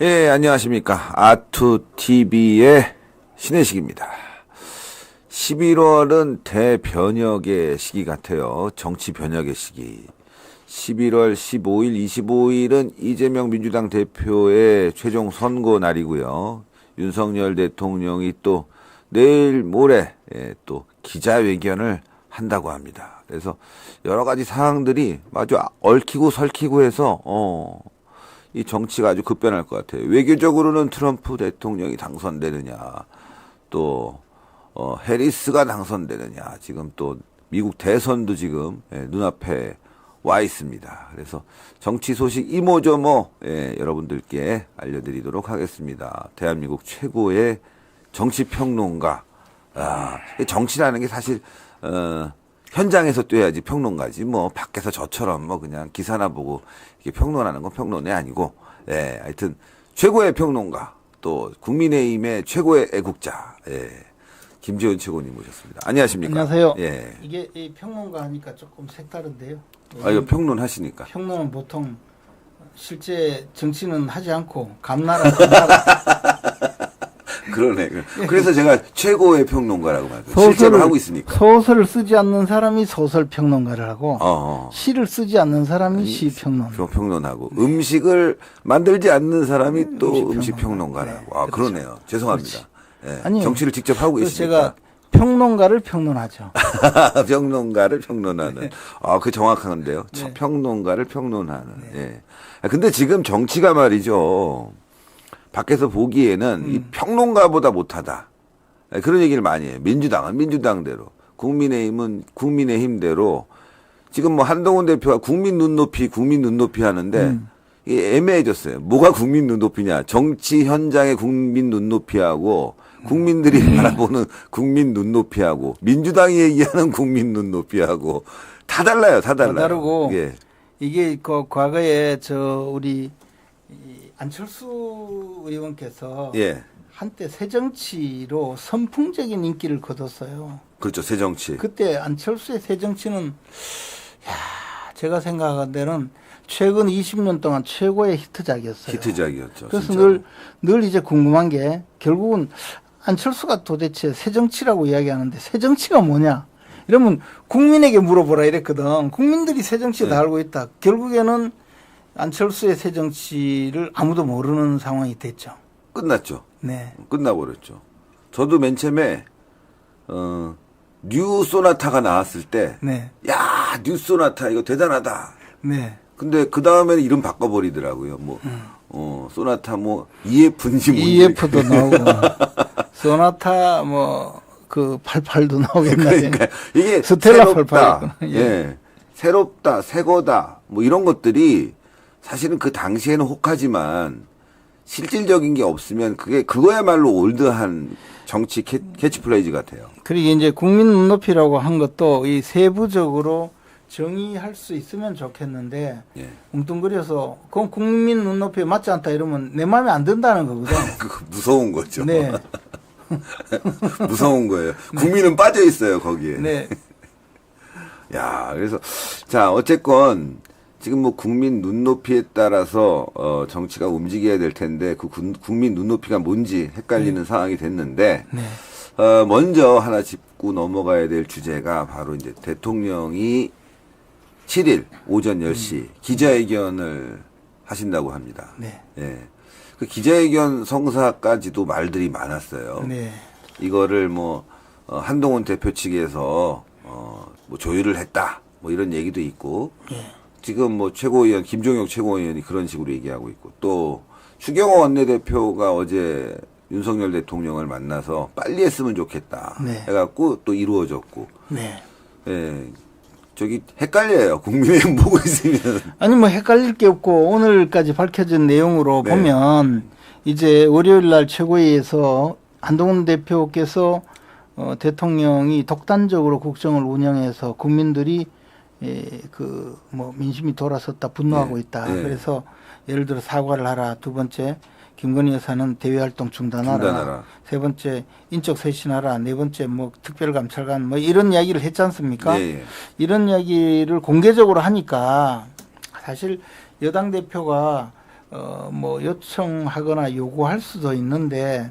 예, 안녕하십니까. 아투TV의 신혜식입니다. 11월은 대변혁의 시기 같아요. 정치 변혁의 시기. 11월 15일, 25일은 이재명 민주당 대표의 최종 선고 날이고요. 윤석열 대통령이 또 내일 모레 또 기자회견을 한다고 합니다. 그래서 여러 가지 사항들이 마주 얽히고 설키고 해서 이 정치가 아주 급변할 것 같아요. 외교적으로는 트럼프 대통령이 당선되느냐, 또 해리스가 당선되느냐, 지금 또 미국 대선도 지금 눈앞에 와 있습니다. 그래서 정치 소식 이모저모 여러분들께 알려드리도록 하겠습니다. 대한민국 최고의 정치평론가. 정치라는 게 사실 현장에서 뛰어야지 평론가지. 뭐 밖에서 저처럼 뭐 그냥 기사나 보고 이렇게 평론하는 건 평론이 아니고, 하여튼 최고의 평론가, 또 국민의힘의 최고의 애국자, 김재원 최고님 모셨습니다. 안녕하십니까? 안녕하세요. 예. 이게 이 평론가 하니까 조금 색다른데요. 이거 평론 하시니까. 평론은 보통 실제 정치는 하지 않고 감나라 감나라. 그러네. 그래서 제가 최고의 평론가라고 말해요. 실제로 하고 있으니까. 소설을 쓰지 않는 사람이 소설 평론가를 하고 시를 쓰지 않는 사람이 시 평론. 평론하고 음식을 만들지 않는 사람이 또 음식 평론가라고. 네, 그렇죠. 그러네요. 죄송합니다. 아니, 정치를 직접 하고 계시니까. 제가 평론가를 평론하죠. 평론가를 평론하는. 네. 그 정확한데요. 네. 평론가를 평론하는. 네. 근데 지금 정치가 말이죠. 밖에서 보기에는 이 평론가보다 못하다. 그런 얘기를 많이 해요. 민주당은 민주당대로, 국민의힘은 국민의힘대로. 지금 뭐 한동훈 대표가 국민 눈높이 하는데 이게 애매해졌어요. 뭐가 국민 눈높이냐. 정치 현장의 국민 눈높이하고 국민들이 바라보는 국민 눈높이하고 민주당이 얘기하는 국민 눈높이하고 다 달라요. 다 달라요. 다르고 예. 이게 그 과거에 우리 안철수 의원께서 한때 새정치로 선풍적인 인기를 거뒀어요. 그렇죠. 새정치. 그때 안철수의 새정치는 제가 생각한 데는 최근 20년 동안 최고의 히트작이었어요. 히트작이었죠. 그래서 진짜로. 늘 이제 궁금한 게 결국은 안철수가 도대체 새정치라고 이야기하는데 새정치가 뭐냐? 이러면 국민에게 물어보라 이랬거든. 국민들이 새정치 다 알고 있다. 결국에는 안철수의 새정치를 아무도 모르는 상황이 됐죠. 끝났죠. 네. 끝나버렸죠. 저도 맨 처음에 뉴 소나타가 나왔을 때, 야, 뉴 소나타 이거 대단하다. 네. 근데 그 다음에는 이름 바꿔버리더라고요. 소나타 EF인지 뭔지. EF도 나오고, 소나타 그 88도 나오겠네. 그러니까 이게 스텔라 새롭다. 88. 새롭다, 새거다. 이런 것들이 사실은 그 당시에는 혹하지만 실질적인 게 없으면 그거야말로 올드한 정치 캐치플레이즈 같아요. 그리고 이제 국민 눈높이라고 한 것도 이 세부적으로 정의할 수 있으면 좋겠는데 뭉뚱그려서 그건 국민 눈높이에 맞지 않다 이러면 내 마음에 안 든다는 거거든. 그거 무서운 거죠. 네. 무서운 거예요. 국민은 빠져 있어요 거기에. 네. 야, 그래서 자 어쨌건 지금 국민 눈높이에 따라서 정치가 움직여야 될 텐데 그 국민 눈높이가 뭔지 헷갈리는 상황이 됐는데 먼저 하나 짚고 넘어가야 될 주제가 바로 이제 대통령이 7일 오전 10시 기자회견을 하신다고 합니다. 네. 그 기자회견 성사까지도 말들이 많았어요. 네. 이거를 한동훈 대표 측에서 조율을 했다. 이런 얘기도 있고. 지금 최고위원 김종혁 최고위원이 그런 식으로 얘기하고 있고, 또 추경호 원내대표가 어제 윤석열 대통령을 만나서 빨리 했으면 좋겠다 해갖고 또 이루어졌고. 저기 헷갈려요. 국민의힘 보고 있으면. 아니 헷갈릴 게 없고 오늘까지 밝혀진 내용으로 보면 이제 월요일 날 최고위에서 한동훈 대표께서 대통령이 독단적으로 국정을 운영해서 국민들이 민심이 돌아섰다, 분노하고 있다. 그래서 예를 들어 사과를 하라. 두 번째, 김건희 여사는 대외활동 중단하라. 세 번째, 인적 쇄신하라. 네 번째, 특별감찰관 이런 이야기를 했지 않습니까? 이런 이야기를 공개적으로 하니까 사실 여당 대표가 뭐 요청하거나 요구할 수도 있는데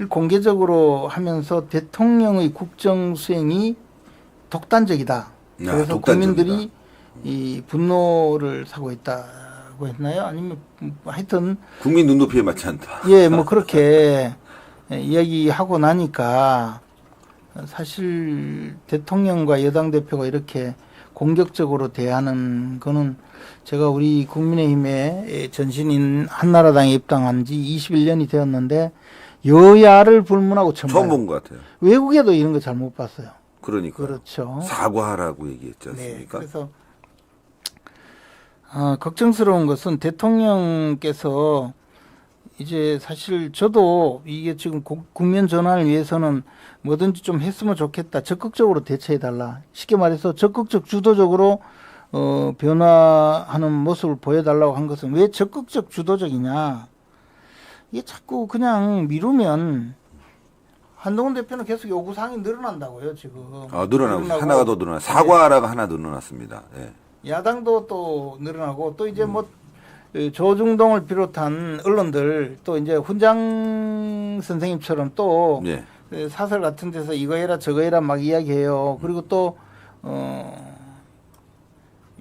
공개적으로 하면서 대통령의 국정 수행이 독단적이다. 그래서 독단적이다. 국민들이 이 분노를 사고 있다고 했나요? 아니면 하여튼 국민 눈높이에 맞지 않다. 예, 뭐 그렇게 이야기하고 나니까 사실 대통령과 여당 대표가 이렇게 공격적으로 대하는 거는 제가 우리 국민의힘의 전신인 한나라당에 입당한 지 21년이 되었는데 여야를 불문하고 처음 처음 봐요. 본 것 같아요. 외국에도 이런 거 잘 못 봤어요. 그러니까 그렇죠. 사과하라고 얘기했지 네, 않습니까? 그래서 걱정스러운 것은 대통령께서 이제 사실 저도 이게 지금 국면 전환을 위해서는 뭐든지 좀 했으면 좋겠다. 적극적으로 대처해달라. 쉽게 말해서 적극적 주도적으로 변화하는 모습을 보여달라고 한 것은 왜 적극적 주도적이냐. 이게 자꾸 그냥 미루면 한동훈 대표는 계속 요구사항이 늘어난다고요, 지금. 늘어나고 하나가 더 늘어나. 사과하라가 하나 늘어났습니다. 예. 야당도 또 늘어나고 또 이제 뭐 조중동을 비롯한 언론들 또 이제 훈장 선생님처럼 또 예. 사설 같은 데서 이거 해라 저거 해라 막 이야기해요. 그리고 또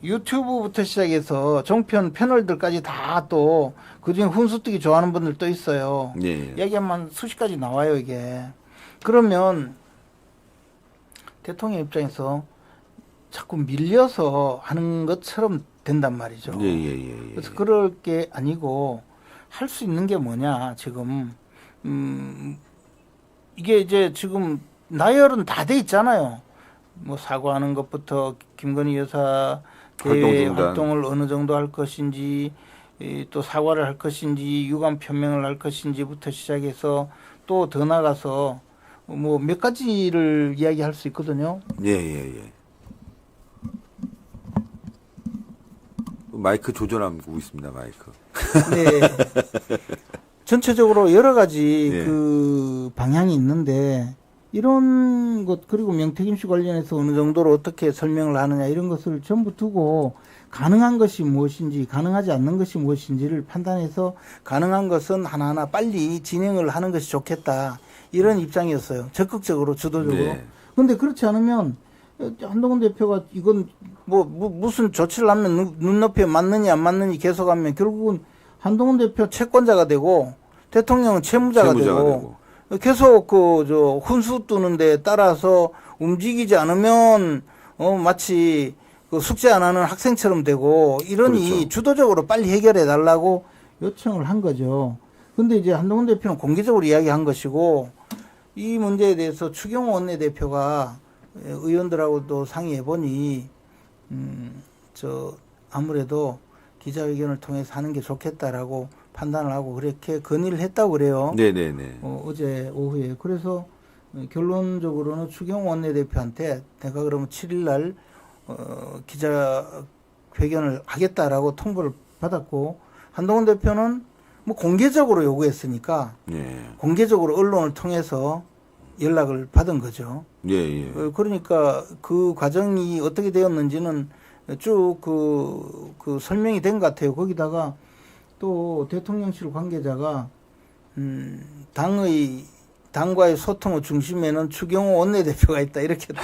유튜브부터 시작해서 종편 패널들까지 다 또 그중에 훈수뜨기 좋아하는 분들 또 있어요. 예. 이야기하면 수십 가지 나와요 이게. 그러면 대통령 입장에서 자꾸 밀려서 하는 것처럼 된단 말이죠. 예. 그래서 그럴 게 아니고 할 수 있는 게 뭐냐 지금 이게 이제 지금 나열은 다 돼 있잖아요. 뭐 사과하는 것부터 김건희 여사 대외 활동을 어느 정도 할 것인지 또 사과를 할 것인지 유감 표명을 할 것인지부터 시작해서 또 더 나가서 뭐 몇 가지를 이야기할 수 있거든요. 예. 마이크 조절하고 있습니다. 마이크. 네. 전체적으로 여러 가지 예. 그 방향이 있는데 이런 것 그리고 명태김 씨 관련해서 어느 정도로 어떻게 설명을 하느냐 이런 것을 전부 두고 가능한 것이 무엇인지 가능하지 않는 것이 무엇인지를 판단해서 가능한 것은 하나하나 빨리 진행을 하는 것이 좋겠다 이런 입장이었어요. 적극적으로 주도적으로. 네. 그런데 그렇지 않으면 한동훈 대표가 이건 무슨 조치를 하면 눈높이에 맞느냐 안 맞느냐 계속하면 결국은 한동훈 대표 채권자가 되고 대통령은 채무자가 되고 계속 훈수 두는데 따라서 움직이지 않으면 마치 그 숙제 안 하는 학생처럼 되고 이러니 그렇죠. 주도적으로 빨리 해결해 달라고 요청을 한 거죠. 근데 이제 한동훈 대표는 공개적으로 이야기한 것이고 이 문제에 대해서 추경호 원내대표가 의원들하고도 상의해 보니 아무래도 기자회견을 통해서 하는 게 좋겠다라고 판단을 하고 그렇게 건의를 했다고 그래요. 네네네. 어제 오후에. 그래서 결론적으로는 추경호 원내대표한테 내가 그러면 7일 날 기자회견을 하겠다라고 통보를 받았고 한동훈 대표는 뭐 공개적으로 요구했으니까 공개적으로 언론을 통해서 연락을 받은 거죠. 예. 그러니까 그 과정이 어떻게 되었는지는 쭉 그 설명이 된 것 같아요. 거기다가 또 대통령실 관계자가 당과의 소통의 중심에는 추경호 원내대표가 있다 이렇게 또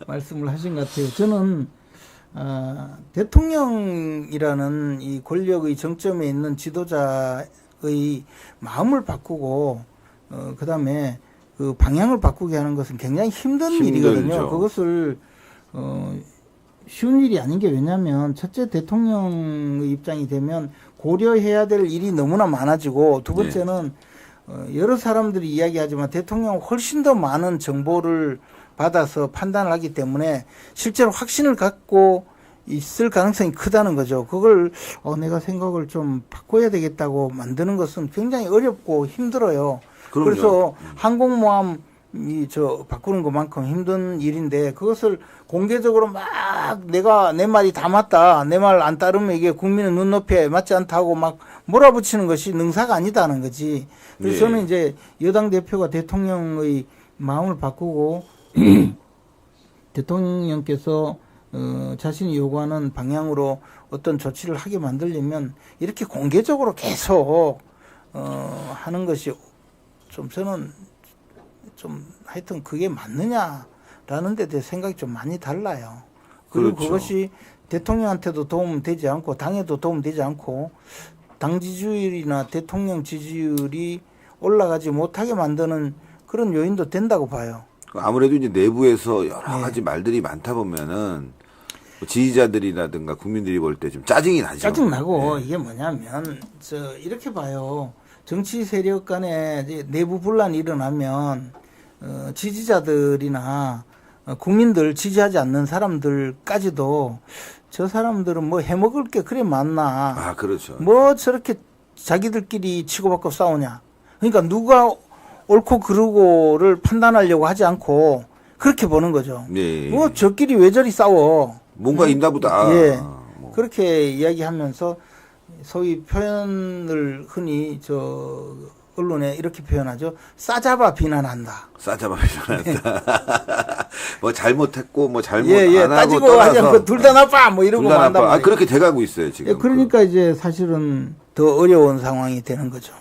말씀을 하신 것 같아요. 저는 대통령이라는 이 권력의 정점에 있는 지도자의 마음을 바꾸고 그다음에 그 방향을 바꾸게 하는 것은 굉장히 힘든 일이거든요. 그것을 쉬운 일이 아닌 게 왜냐하면 첫째 대통령의 입장이 되면 고려해야 될 일이 너무나 많아지고 두 번째는 여러 사람들이 이야기하지만 대통령은 훨씬 더 많은 정보를 받아서 판단을 하기 때문에 실제로 확신을 갖고 있을 가능성이 크다는 거죠. 그걸 내가 생각을 좀 바꿔야 되겠다고 만드는 것은 굉장히 어렵고 힘들어요. 그럼요. 그래서 항공모함 바꾸는 것만큼 힘든 일인데 그것을 공개적으로 막 내가 내 말이 다 맞다. 내 말 안 따르면 이게 국민의 눈높이에 맞지 않다고 막 몰아붙이는 것이 능사가 아니다는 거지. 그래서 저는 이제 여당 대표가 대통령의 마음을 바꾸고 대통령께서 자신이 요구하는 방향으로 어떤 조치를 하게 만들려면 이렇게 공개적으로 계속 하는 것이 좀 저는 좀 하여튼 그게 맞느냐라는 데 대해 생각이 좀 많이 달라요. 그리고 그렇죠. 그것이 대통령한테도 도움되지 않고 당에도 도움되지 않고 당 지지율이나 대통령 지지율이 올라가지 못하게 만드는 그런 요인도 된다고 봐요. 아무래도 이제 내부에서 여러 네. 가지 말들이 많다 보면은 지지자들이라든가 국민들이 볼 때 좀 짜증이 나죠. 짜증나고 이게 뭐냐면 이렇게 봐요. 정치 세력 간에 이제 내부 분란이 일어나면 지지자들이나 국민들 지지하지 않는 사람들까지도 저 사람들은 뭐 해먹을 게 그래 많나. 아, 그렇죠. 뭐 저렇게 자기들끼리 치고받고 싸우냐. 그러니까 누가 옳고 그르고를 판단하려고 하지 않고 그렇게 보는 거죠. 네. 뭐 저끼리 왜 저리 싸워. 뭔가 있나 보다. 예. 뭐. 그렇게 이야기하면서 소위 표현을 흔히 언론에 이렇게 표현하죠. 싸잡아 비난한다. 싸잡아 비난한다. 뭐 잘못했고 뭐 잘못 예, 안 하고 따지고 떠나서 하지 않고 둘 다 나빠 뭐 이러고 둘다 만단 나빠. 아, 말이에요. 그렇게 돼가고 있어요 지금. 예, 그러니까 이제 사실은 더 어려운 상황이 되는 거죠.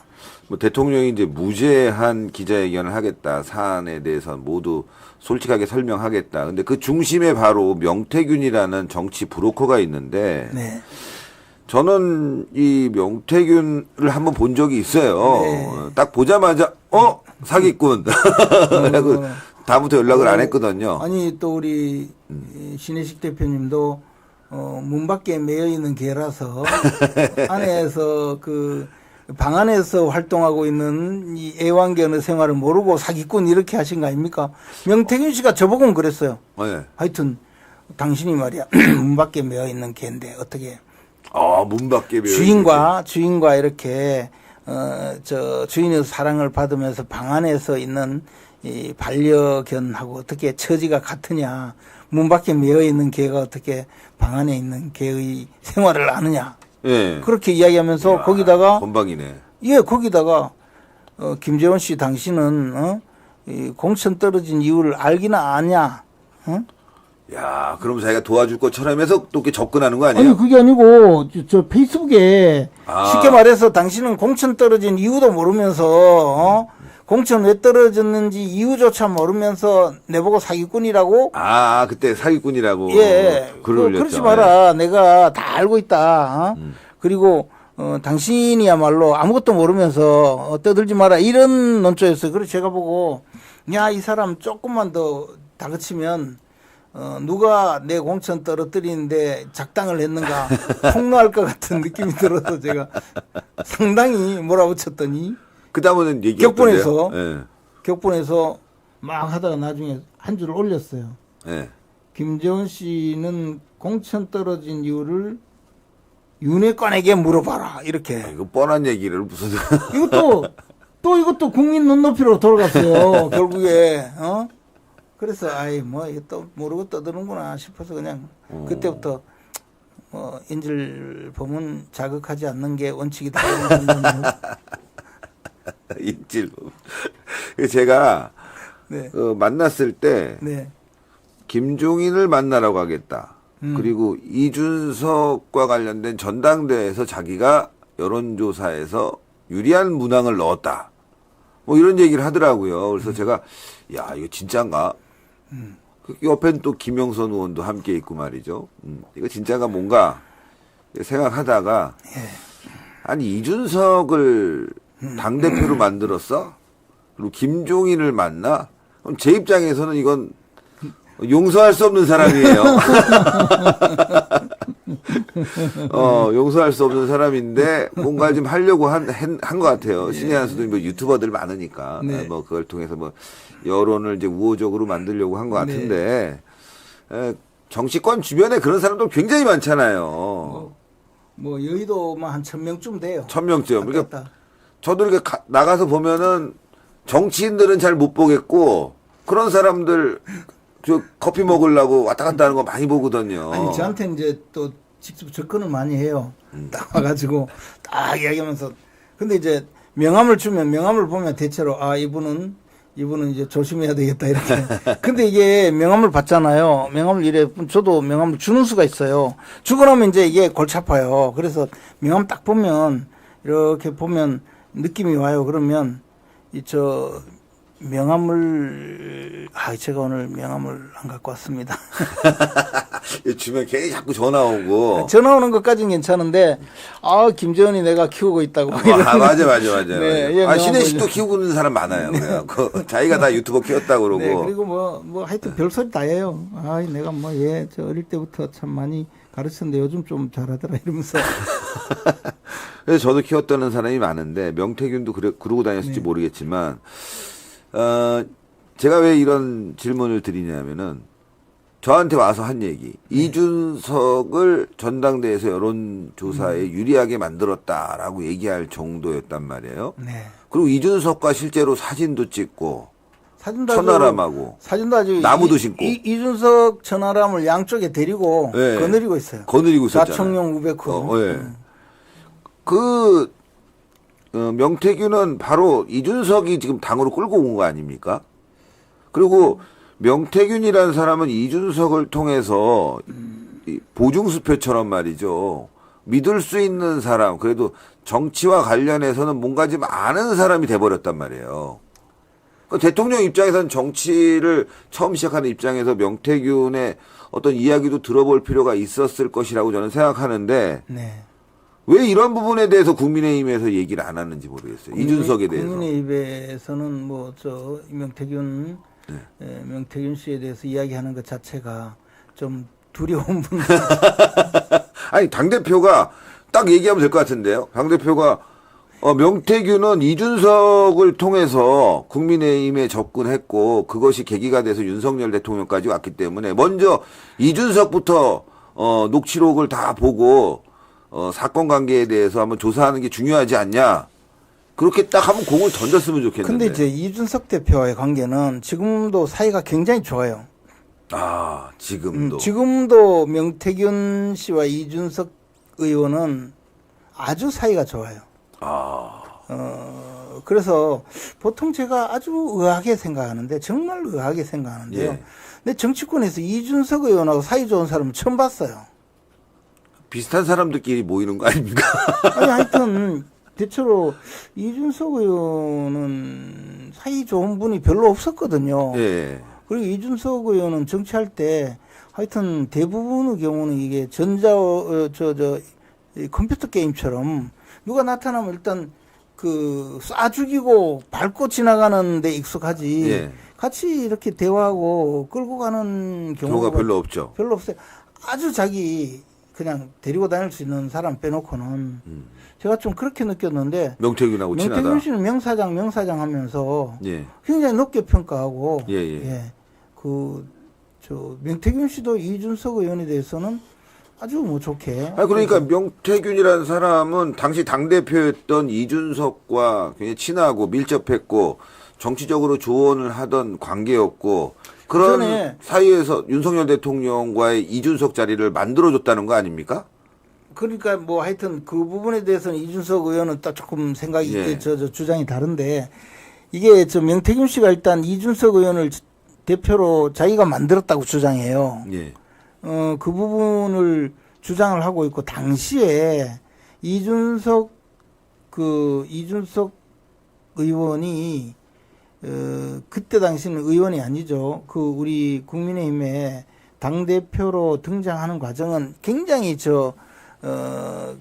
뭐 대통령이 이제 무제한 기자회견을 하겠다. 사안에 대해서 모두 솔직하게 설명하겠다. 근데 그 중심에 바로 명태균이라는 정치 브로커가 있는데 네. 저는 이 명태균을 한번 본 적이 있어요. 네. 딱 보자마자 사기꾼. 그래고 다음부터 연락을 안 했거든요. 아니 또 우리 신혜식 대표님도 문 밖에 매여 있는 개라서 안에서 방 안에서 활동하고 있는 이 애완견의 생활을 모르고 사기꾼 이렇게 하신 거 아닙니까? 명태균 씨가 저보고는 그랬어요. 네. 하여튼 당신이 말이야 문 밖에 매여 있는 개인데 어떻게 문 밖에 주인과 이렇게 주인의 사랑을 받으면서 방 안에서 있는 이 반려견하고 어떻게 처지가 같으냐? 문 밖에 매여 있는 개가 어떻게 방 안에 있는 개의 생활을 아느냐? 예. 그렇게 이야기하면서 이야, 거기다가 건방이네. 거기다가 김재원 씨 당신은 이 공천 떨어진 이유를 알기나 아냐? 야, 그럼 자기가 도와줄 것처럼 해서 또 이렇게 접근하는 거 아니에요? 아니 그게 아니고 저 페이스북에 아. 쉽게 말해서 당신은 공천 떨어진 이유도 모르면서 공천 왜 떨어졌는지 이유조차 모르면서 내보고 사기꾼이라고 그때 사기꾼이라고 글을 올렸죠. 그러지 마라. 내가 다 알고 있다. 그리고 당신이야말로 아무것도 모르면서 떠들지 마라. 이런 논조였어요. 그래서 제가 보고 야, 이 사람 조금만 더 다그치면 누가 내 공천 떨어뜨리는데 작당을 했는가 폭로할 것 같은 느낌이 들어서 제가 상당히 몰아붙였더니 그 다음에는 얘기 격분해서 예. 격분해서 막 하다가 나중에 한 줄을 올렸어요. 예. 김재원 씨는 공천 떨어진 이유를 윤핵관에게 물어봐라. 이렇게. 이거 뻔한 얘기를 무슨 이것도 국민 눈높이로 돌아갔어요. 결국에. 그래서 이거 또 모르고 떠드는구나 싶어서 그냥 그때부터 인질 범은 자극하지 않는 게 원칙이다. 인질범. 제가 네. 만났을 때 네. 김종인을 만나라고 하겠다. 그리고 이준석과 관련된 전당대회에서 자기가 여론조사에서 유리한 문항을 넣었다. 뭐 이런 얘기를 하더라고요. 그래서 제가 야, 이거 진짜인가? 그 옆엔 또 김영선 의원도 함께 있고 말이죠. 이거 진짜가 뭔가 생각하다가 아니 이준석을 당대표로 만들었어? 그리고 김종인을 만나? 그럼 제 입장에서는 이건 용서할 수 없는 사람이에요. 용서할 수 없는 사람인데 뭔가 좀 하려고 한 것 같아요. 신의 한 수도 뭐 유튜버들 많으니까 네. 뭐 그걸 통해서 뭐 여론을 이제 우호적으로 만들려고 한 것 같은데 정치권 주변에 그런 사람들 굉장히 많잖아요. 뭐 여의도만 한 1,000명쯤 돼요. 1,000명쯤. 그러니까 왔다 갔다. 저도 이렇게 나가서 보면은 정치인들은 잘 못 보겠고 그런 사람들 저 커피 먹으려고 왔다 갔다 하는 거 많이 보거든요. 아니 저한테 이제 또 직접 접근을 많이 해요. 딱 와가지고 딱 이야기하면서 근데 이제 명함을 주면 명함을 보면 대체로 이분은 이분은 이제 조심해야 되겠다 이렇게. 근데 이게 명함을 받잖아요. 명함을 이래 저도 명함을 주는 수가 있어요. 주고 나면 이제 이게 골치 아파요. 그래서 명함 딱 보면 이렇게 보면 느낌이 와요. 그러면 이 저 명함을 제가 오늘 명함을 안 갖고 왔습니다. 주면 괜히 자꾸 전화 오고. 전화 오는 것까지는 괜찮은데 김재원이 내가 키우고 있다고. 맞아. 네, 신혜식도 키우고 있는 사람 많아요. 그래갖고 자기가 다 유튜버 키웠다고 그러고. 네, 그리고 뭐 하여튼 별소리 다 해요. 내가 저 어릴 때부터 참 많이 가르쳤는데 요즘 좀 잘하더라 이러면서. 그래서 저도 키웠다는 사람이 많은데 명태균도 그러고 다녔을지 네. 모르겠지만 제가 왜 이런 질문을 드리냐면은 저한테 와서 한 얘기. 이준석을 전당대회에서 여론조사에 유리하게 만들었다라고 얘기할 정도였단 말이에요. 네. 그리고 이준석과 실제로 사진도 찍고 사진도 천하람하고 아주 나무도 심고 이준석 천하람을 양쪽에 데리고 네. 거느리고 있어요. 거느리고 있었잖아요. 좌청룡 우백호. 네. 명태균은 바로 이준석이 지금 당으로 끌고 온 거 아닙니까? 그리고 명태균이라는 사람은 이준석을 통해서 이 보증수표처럼 말이죠. 믿을 수 있는 사람, 그래도 정치와 관련해서는 뭔가 좀 아는 사람이 돼버렸단 말이에요. 그러니까 대통령 입장에서는 정치를 처음 시작하는 입장에서 명태균의 어떤 이야기도 들어볼 필요가 있었을 것이라고 저는 생각하는데 네. 왜 이런 부분에 대해서 국민의힘에서 얘기를 안 하는지 모르겠어요. 이준석에 대해서. 국민의힘에서는 명태균 네. 명태균 씨에 대해서 이야기하는 것 자체가 좀 두려운 분들. 아니 당대표가 딱 얘기하면 될 것 같은데요. 당대표가 명태균은 이준석을 통해서 국민의힘에 접근했고 그것이 계기가 돼서 윤석열 대통령까지 왔기 때문에 먼저 이준석부터 녹취록을 다 보고 사건관계에 대해서 한번 조사하는 게 중요하지 않냐. 그렇게 딱 한번 공을 던졌으면 좋겠는데. 근데 이제 이준석 대표와의 관계는 지금도 사이가 굉장히 좋아요. 지금도. 지금도 명태균 씨와 이준석 의원은 아주 사이가 좋아요. 그래서 보통 제가 아주 의아하게 생각하는데, 정말 의아하게 생각하는데요. 예. 근데 정치권에서 이준석 의원하고 사이 좋은 사람은 처음 봤어요. 비슷한 사람들끼리 모이는 거 아닙니까? 아니, 하여튼, 대체로 이준석 의원은 사이 좋은 분이 별로 없었거든요. 예. 그리고 이준석 의원은 정치할 때 하여튼 대부분의 경우는 이게 이 컴퓨터 게임처럼 누가 나타나면 일단 쏴 죽이고 밟고 지나가는 데 익숙하지. 예. 같이 이렇게 대화하고 끌고 가는 경우가 별로 없죠. 별로 없어요. 아주 자기 그냥 데리고 다닐 수 있는 사람 빼놓고는 제가 좀 그렇게 느꼈는데 명태균하고 친하다. 명태균 씨는 명사장 하면서 예. 굉장히 높게 평가하고 예. 명태균 씨도 이준석 의원에 대해서는 아주 좋게. 그러니까 명태균이라는 사람은 당시 당대표였던 이준석과 굉장히 친하고 밀접했고 정치적으로 조언을 하던 관계였고 그런 그전에 사이에서 윤석열 대통령과의 이준석 자리를 만들어줬다는 거 아닙니까? 그러니까 하여튼 그 부분에 대해서는 이준석 의원은 딱 조금 생각이 예. 주장이 다른데 이게 명태균 씨가 일단 이준석 의원을 대표로 자기가 만들었다고 주장해요. 예. 그 부분을 주장을 하고 있고 당시에 이준석 의원이 그때 당시는 의원이 아니죠. 우리 국민의힘에 당대표로 등장하는 과정은 굉장히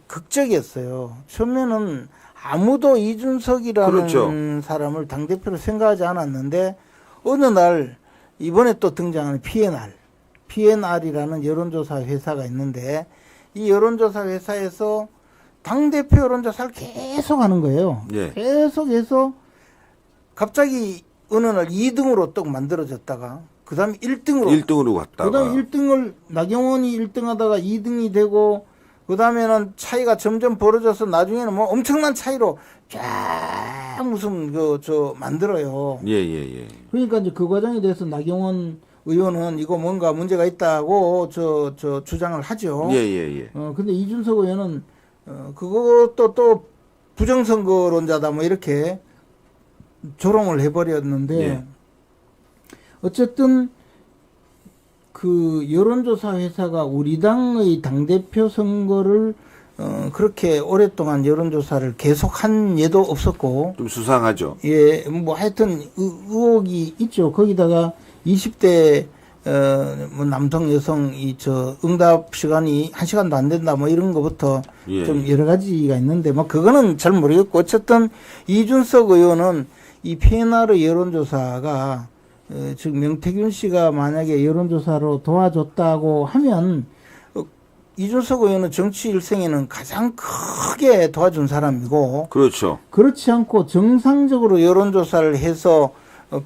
극적이었어요. 처음에는 아무도 이준석이라는 그렇죠. 사람을 당대표로 생각하지 않았는데 어느 날 이번에 또 등장하는 PNR이라는 여론조사 회사가 있는데 이 여론조사 회사에서 당대표 여론조사를 계속 하는 거예요. 예. 계속해서 갑자기 어느 날 2등으로 또 만들어졌다가 그 다음에 1등으로 갔다가 그 다음에 1등을 나경원이 1등 하다가 2등이 되고 그 다음에는 차이가 점점 벌어져서 나중에는 엄청난 차이로 쫙 무슨 만들어요. 예. 그러니까 이제 그 과정에 대해서 나경원 의원은 이거 뭔가 문제가 있다고 주장을 하죠. 예. 근데 이준석 의원은 그것도 또 부정선거론자다 이렇게 조롱을 해버렸는데 예. 어쨌든 그 여론조사 회사가 우리 당의 당대표 선거를 그렇게 오랫동안 여론조사를 계속한 예도 없었고, 좀 수상하죠. 예, 뭐 하여튼 의혹이 있죠. 거기다가 20대 뭐 남성 여성 응답 시간이 1시간도 안 된다 뭐 이런 거부터 예. 좀 여러 가지가 있는데 뭐 그거는 잘 모르겠고, 어쨌든 이준석 의원은 이 PNR 여론조사가 즉 명태균 씨가 만약에 여론조사로 도와줬다고 하면 이준석 의원은 정치 일생에는 가장 크게 도와준 사람이고, 그렇죠. 그렇지 않고 정상적으로 여론조사를 해서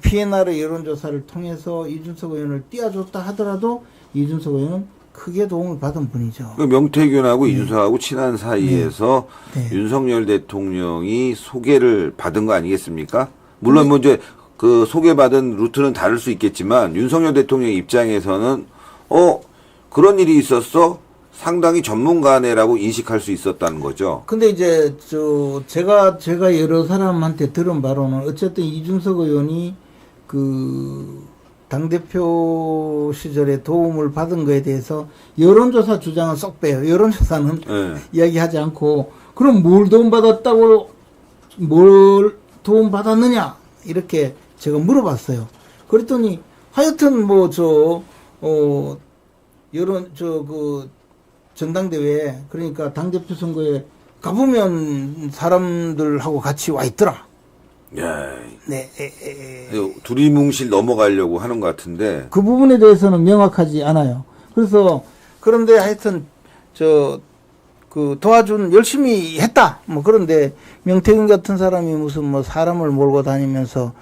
PNR 여론조사를 통해서 이준석 의원을 띄워줬다 하더라도 이준석 의원은 크게 도움을 받은 분이죠. 그 명태균하고 이준석하고 친한 사이에서 네. 윤석열 대통령이 소개를 받은 거 아니겠습니까? 물론 뭐 이제 그 소개받은 루트는 다를 수 있겠지만 윤석열 대통령 입장에서는 그런 일이 있었어? 상당히 전문가네라고 인식할 수 있었다는 거죠. 근데 이제 제가 여러 사람한테 들은 바로는 어쨌든 이준석 의원이 그 당대표 시절에 도움을 받은 거에 대해서 여론조사 주장은 쏙 빼요. 여론조사는 네. 이야기하지 않고, 그럼 뭘 도움받았다고, 뭘 도움받았느냐 이렇게 제가 물어봤어요. 그랬더니 하여튼 전당대회, 그러니까 당대표 선거에 가보면 사람들하고 같이 와 있더라. 야, 네. 두리뭉실 넘어가려고 하는 것 같은데. 그 부분에 대해서는 명확하지 않아요. 그런데 하여튼 도와준 열심히 했다. 뭐 그런데 명태균 같은 사람이 무슨 뭐 사람을 몰고 다니면서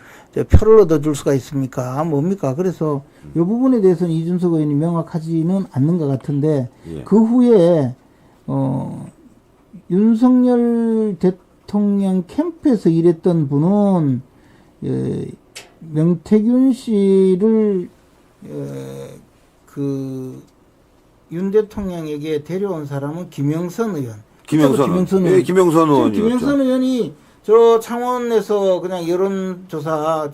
표를 얻어줄 수가 있습니까? 뭡니까? 그래서 이 부분에 대해서는 이준석 의원이 명확하지는 않는 것 같은데, 예. 그 후에 윤석열 대통령 캠프에서 일했던 분은 명태균 씨를 윤 대통령에게 데려온 사람은 김영선 의원. 김영선 의원. 예, 김영선 의원이었죠. 김영선 의원이 창원에서 그냥 여론조사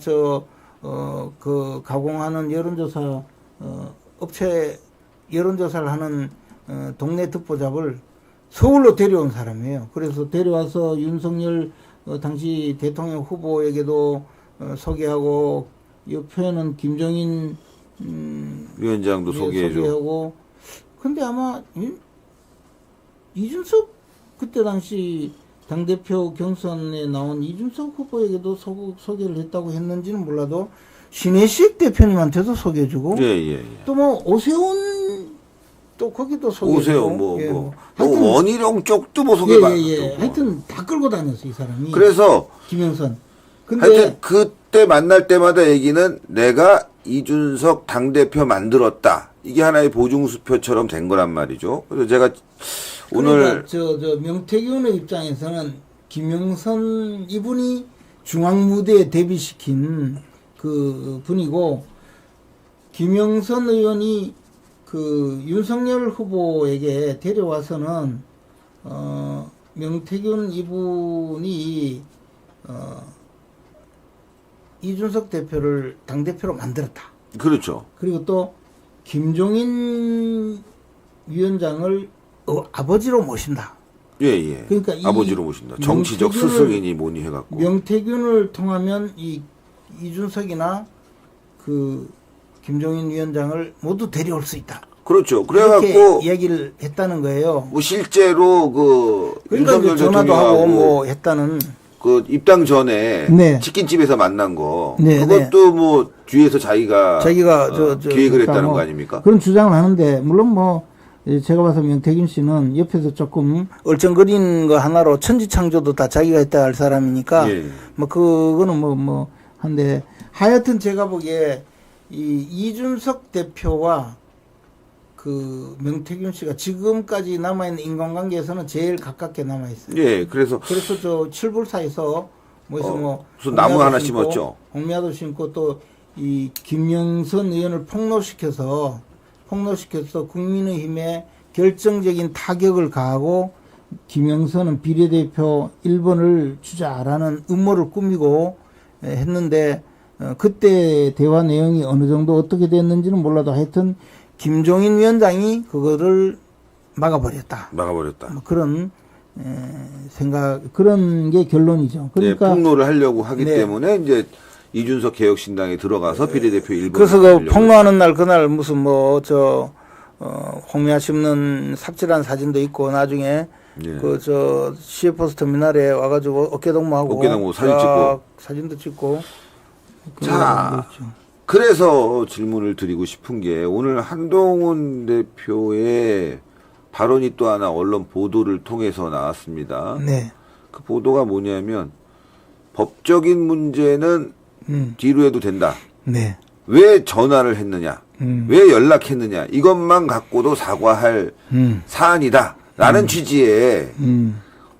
가공하는 여론조사 업체 여론조사를 하는 동네 듣보잡을 서울로 데려온 사람이에요. 그래서 데려와서 윤석열 당시 대통령 후보에게도 소개하고, 옆에는 김종인 위원장도 소개하고. 근데 아마 이준석 그때 당시 당대표 경선에 나온 이준석 후보에게도 소개를 했다고 했는지는 몰라도 신혜식 대표님한테도 소개해주고, 예. 또 뭐 오세훈 또 거기도 소개해주고, 하여튼 원희룡 쪽도 뭐 소개받고. 하여튼 다 끌고 다녔어 이 사람이. 그래서 김영선. 근데 하여튼 그때 만날 때마다 얘기는 내가 이준석 당대표 만들었다. 이게 하나의 보증수표처럼 된 거란 말이죠. 그래서 제가 오늘 그러니까 명태균의 입장에서는 김영선 이분이 중앙무대에 데뷔시킨 그 분이고, 김영선 의원이 그 윤석열 후보에게 데려와서는 명태균 이분이 이준석 대표를 당대표로 만들었다. 그렇죠. 그리고 또 김종인 위원장을 아버지로 모신다. 예. 그러니까 아버지로 모신다. 정치적 스승이니 뭐니 해갖고. 명태균을 통하면 이준석이나 그 김종인 위원장을 모두 데려올 수 있다. 그렇죠. 이렇게 그래갖고 이야기를 했다는 거예요. 뭐 실제로 그러니까 윤석열 전화도 하고 대통령하고 뭐 했다는. 그 입당 전에 네. 치킨집에서 만난 거 네, 그것도 뭐 뒤에서 자기가 기획을 했다는 뭐 거 아닙니까? 그런 주장을 하는데, 물론 뭐 제가 봐서 명태균 씨는 옆에서 조금 얼쩡거리는 거 하나로 천지창조도 다 자기가 했다 할 사람이니까 예. 뭐 그거는 한데, 하여튼 제가 보기에 이준석 대표와 그 명태균 씨가 지금까지 남아있는 인간관계에서는 제일 가깝게 남아있어요. 예, 그래서 칠불사에서 무슨 나무 하나 심었죠. 홍미화도 심고, 또 이 김영선 의원을 폭로시켜서 국민의힘에 결정적인 타격을 가하고, 김영선은 비례대표 1번을 주자라는 음모를 꾸미고 했는데 그때 대화 내용이 어느 정도 어떻게 됐는지는 몰라도 하여튼 김종인 위원장이 그거를 막아버렸다. 막아버렸다. 그런 생각, 그런 게 결론이죠. 그러니까 네, 폭로를 하려고 하기 네. 때문에 이제 이준석 개혁신당에 들어가서 비례대표 일부. 그래서 그 폭로하는 날 그날 무슨 홍미화 씹는 삽질한 사진도 있고 나중에 예. 그 시외버스 터미널에 와가지고 어깨동무하고 사진 찍고. 사진도 찍고. 자, 그래서 질문을 드리고 싶은 게 오늘 한동훈 대표의 발언이 또 하나 언론 보도를 통해서 나왔습니다. 네. 그 보도가 뭐냐면 법적인 문제는 뒤로 해도 된다. 네. 왜 전화를 했느냐? 왜 연락했느냐? 이것만 갖고도 사과할 사안이다. 라는 취지의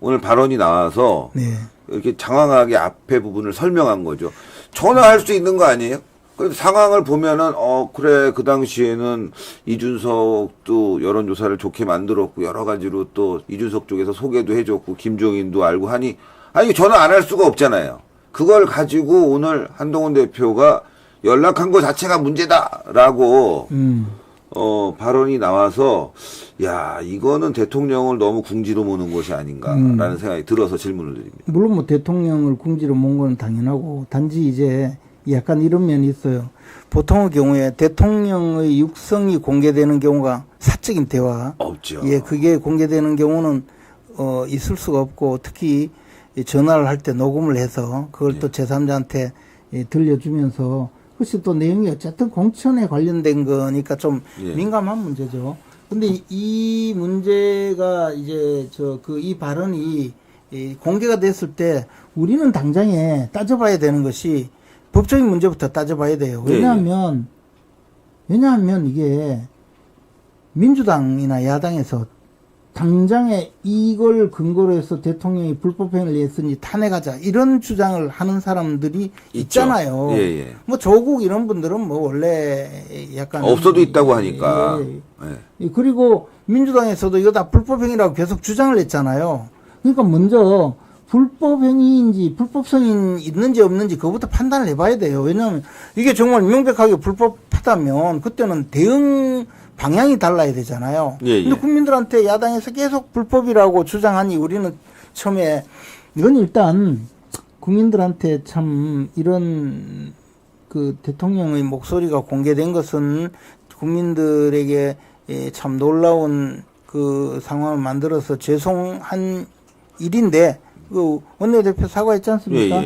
오늘 발언이 나와서 네. 이렇게 장황하게 앞에 부분을 설명한 거죠. 전화할 수 있는 거 아니에요? 그 상황을 보면은 그래 그 당시에는 이준석도 여론조사를 좋게 만들었고 여러 가지로 또 이준석 쪽에서 소개도 해줬고 김종인도 알고 하니 아니 전화 안 할 수가 없잖아요. 그걸 가지고 오늘 한동훈 대표가 연락한 것 자체가 문제다라고 발언이 나와서 야 이거는 대통령을 너무 궁지로 모는 것이 아닌가라는 생각이 들어서 질문을 드립니다. 물론 뭐 대통령을 궁지로 몬 건 당연하고 단지 이제 약간 이런 면이 있어요. 보통의 경우에 대통령의 육성이 공개되는 경우가 사적인 대화 없죠. 예, 그게 공개되는 경우는 있을 수가 없고 특히 전화를 할 때 녹음을 해서 그걸 또 제3자한테 들려주면서 그것이 또 내용이 어쨌든 공천에 관련된 거니까 좀 민감한 문제죠. 근데 이 문제가 이제 이 발언이 공개가 됐을 때 우리는 당장에 따져봐야 되는 것이 법적인 문제부터 따져봐야 돼요. 왜냐하면 이게 민주당이나 야당에서 당장에 이걸 근거로 해서 대통령이 불법행위를 했으니 탄핵하자 이런 주장을 하는 사람들이 있잖아요. 예. 뭐 조국 이런 분들은 뭐 원래 약간 없어도 있다고 하니까. 예. 그리고 민주당에서도 이거 다 불법행위라고 계속 주장을 했잖아요. 그러니까 먼저 불법행위인지 불법성이 있는지 없는지 그것부터 판단을 해봐야 돼요. 왜냐하면 이게 정말 명백하게 불법하다면 그때는 대응 방향이 달라야 되잖아요. 근데 국민들한테 야당에서 계속 불법이라고 주장하니 우리는 처음에 이건 일단 국민들한테 참 이런 그 대통령의 목소리가 공개된 것은 국민들에게 참 놀라운 그 상황을 만들어서 죄송한 일인데 그 원내대표 사과했지 않습니까?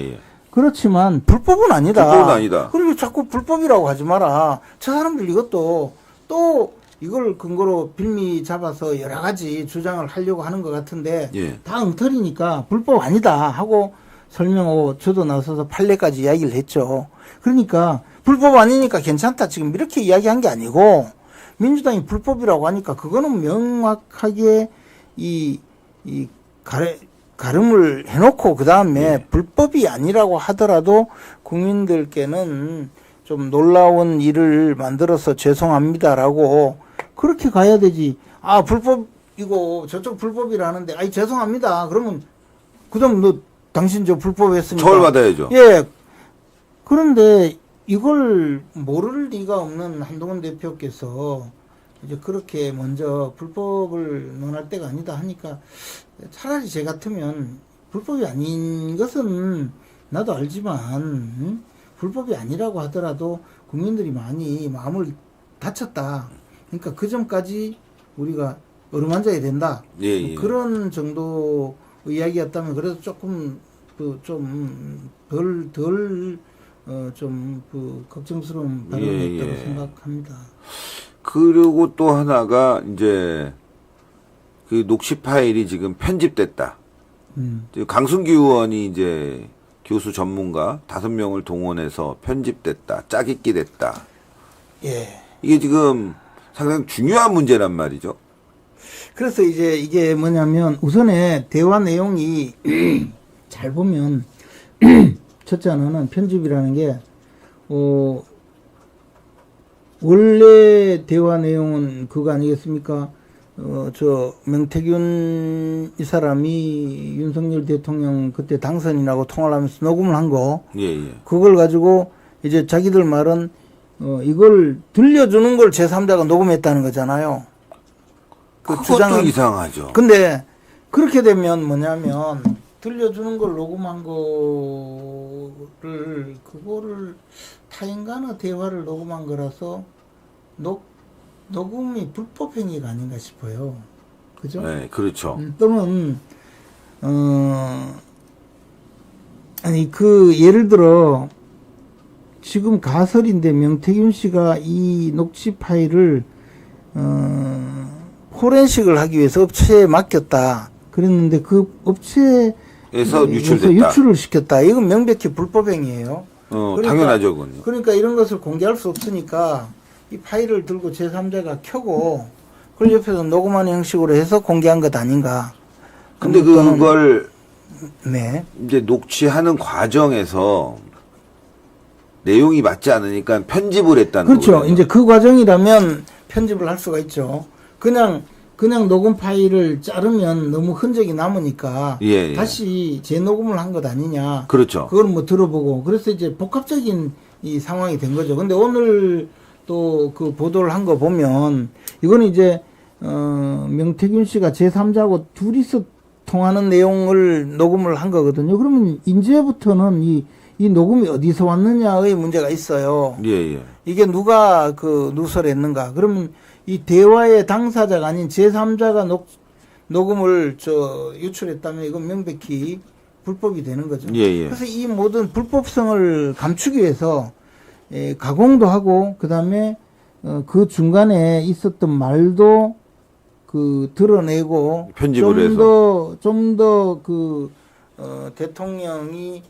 그렇지만 불법은 아니다. 그리고 자꾸 불법이라고 하지 마라. 저 사람들 이것도 또 이걸 근거로 빌미 잡아서 여러 가지 주장을 하려고 하는 것 같은데 다 엉터리니까 불법 아니다 하고 설명하고 저도 나서서 판례까지 이야기를 했죠. 그러니까 불법 아니니까 괜찮다 지금 이렇게 이야기한 게 아니고 민주당이 불법이라고 하니까 그거는 명확하게 가름을 해놓고 그 다음에 불법이 아니라고 하더라도 국민들께는 좀 놀라운 일을 만들어서 죄송합니다라고 그렇게 가야 되지. 아 불법이고 저쪽 불법이라는데 아이 죄송합니다. 그러면 그다음 너 당신 저 불법했으니까 처벌받아야죠. 예. 그런데 이걸 모를 리가 없는 한동훈 대표께서 이제 그렇게 먼저 불법을 논할 때가 아니다 하니까 차라리 제 같으면 불법이 아닌 것은 나도 알지만 불법이 아니라고 하더라도 국민들이 많이 마음을 다쳤다. 그러니까 그 점까지 우리가 어루만져야 된다. 그런 정도 이야기였다면 그래도 조금 좀 걱정스러운 발언이었다고 생각합니다. 그리고 또 하나가 이제 그 녹취 파일이 지금 편집됐다. 강승규 의원이 이제 교수 전문가 5명을 동원해서 편집됐다. 짜깁기 됐다. 예. 이게 지금 상당히 중요한 문제란 말이죠. 그래서 이제 이게 뭐냐면 우선에 대화 내용이 잘 보면 첫째 하나는 편집이라는 게 원래 대화 내용은 그거 아니겠습니까? 명태균 이 사람이 윤석열 대통령 그때 당선인하고 통화를 하면서 녹음을 한 거, 예, 예. 그걸 가지고 이제 자기들 말은 이걸 들려주는 걸 제3자가 녹음했다는 거잖아요. 그 그것도 주장은. 이상하죠. 근데 그렇게 되면 뭐냐면 들려주는 걸 녹음한 거를 그거를 타인간의 대화를 녹음한 거라서 녹음이 불법 행위가 아닌가 싶어요. 그죠? 네, 그렇죠. 또는 아니 그 예를 들어 지금 가설인데 명태균 씨가 이 녹취 파일을 포렌식을 하기 위해서 업체에 맡겼다. 그랬는데 그 업체에서 유출됐다. 유출을 시켰다. 이건 명백히 불법 행위예요. 당연하죠, 그건요. 그러니까 이런 것을 공개할 수 없으니까 이 파일을 들고 제3자가 켜고 그걸 옆에서 녹음하는 형식으로 해서 공개한 것 아닌가. 근데 또는- 그걸 네. 이제 녹취하는 과정에서 내용이 맞지 않으니까 편집을 했다는 그렇죠. 거거든요. 이제 그 과정이라면 편집을 할 수가 있죠. 그냥 녹음 파일을 자르면 너무 흔적이 남으니까 예, 예. 다시 재녹음을 한 것 아니냐. 그렇죠. 그걸 뭐 들어보고 그래서 이제 복합적인 이 상황이 된 거죠. 근데 오늘 또 그 보도를 한 거 보면 이거는 이제 명태균 씨가 제3자하고 둘이서 통하는 내용을 녹음을 한 거거든요. 그러면 이제부터는 이 녹음이 어디서 왔느냐의 문제가 있어요. 예, 예. 이게 누가 그 누설했는가? 그러면 이 대화의 당사자가 아닌 제3자가 녹음을 유출했다면 이건 명백히 불법이 되는 거죠. 예, 예. 그래서 이 모든 불법성을 감추기 위해서 가공도 하고 그다음에 그 중간에 있었던 말도 그 드러내고 편집을 해서 좀 더 그 대통령이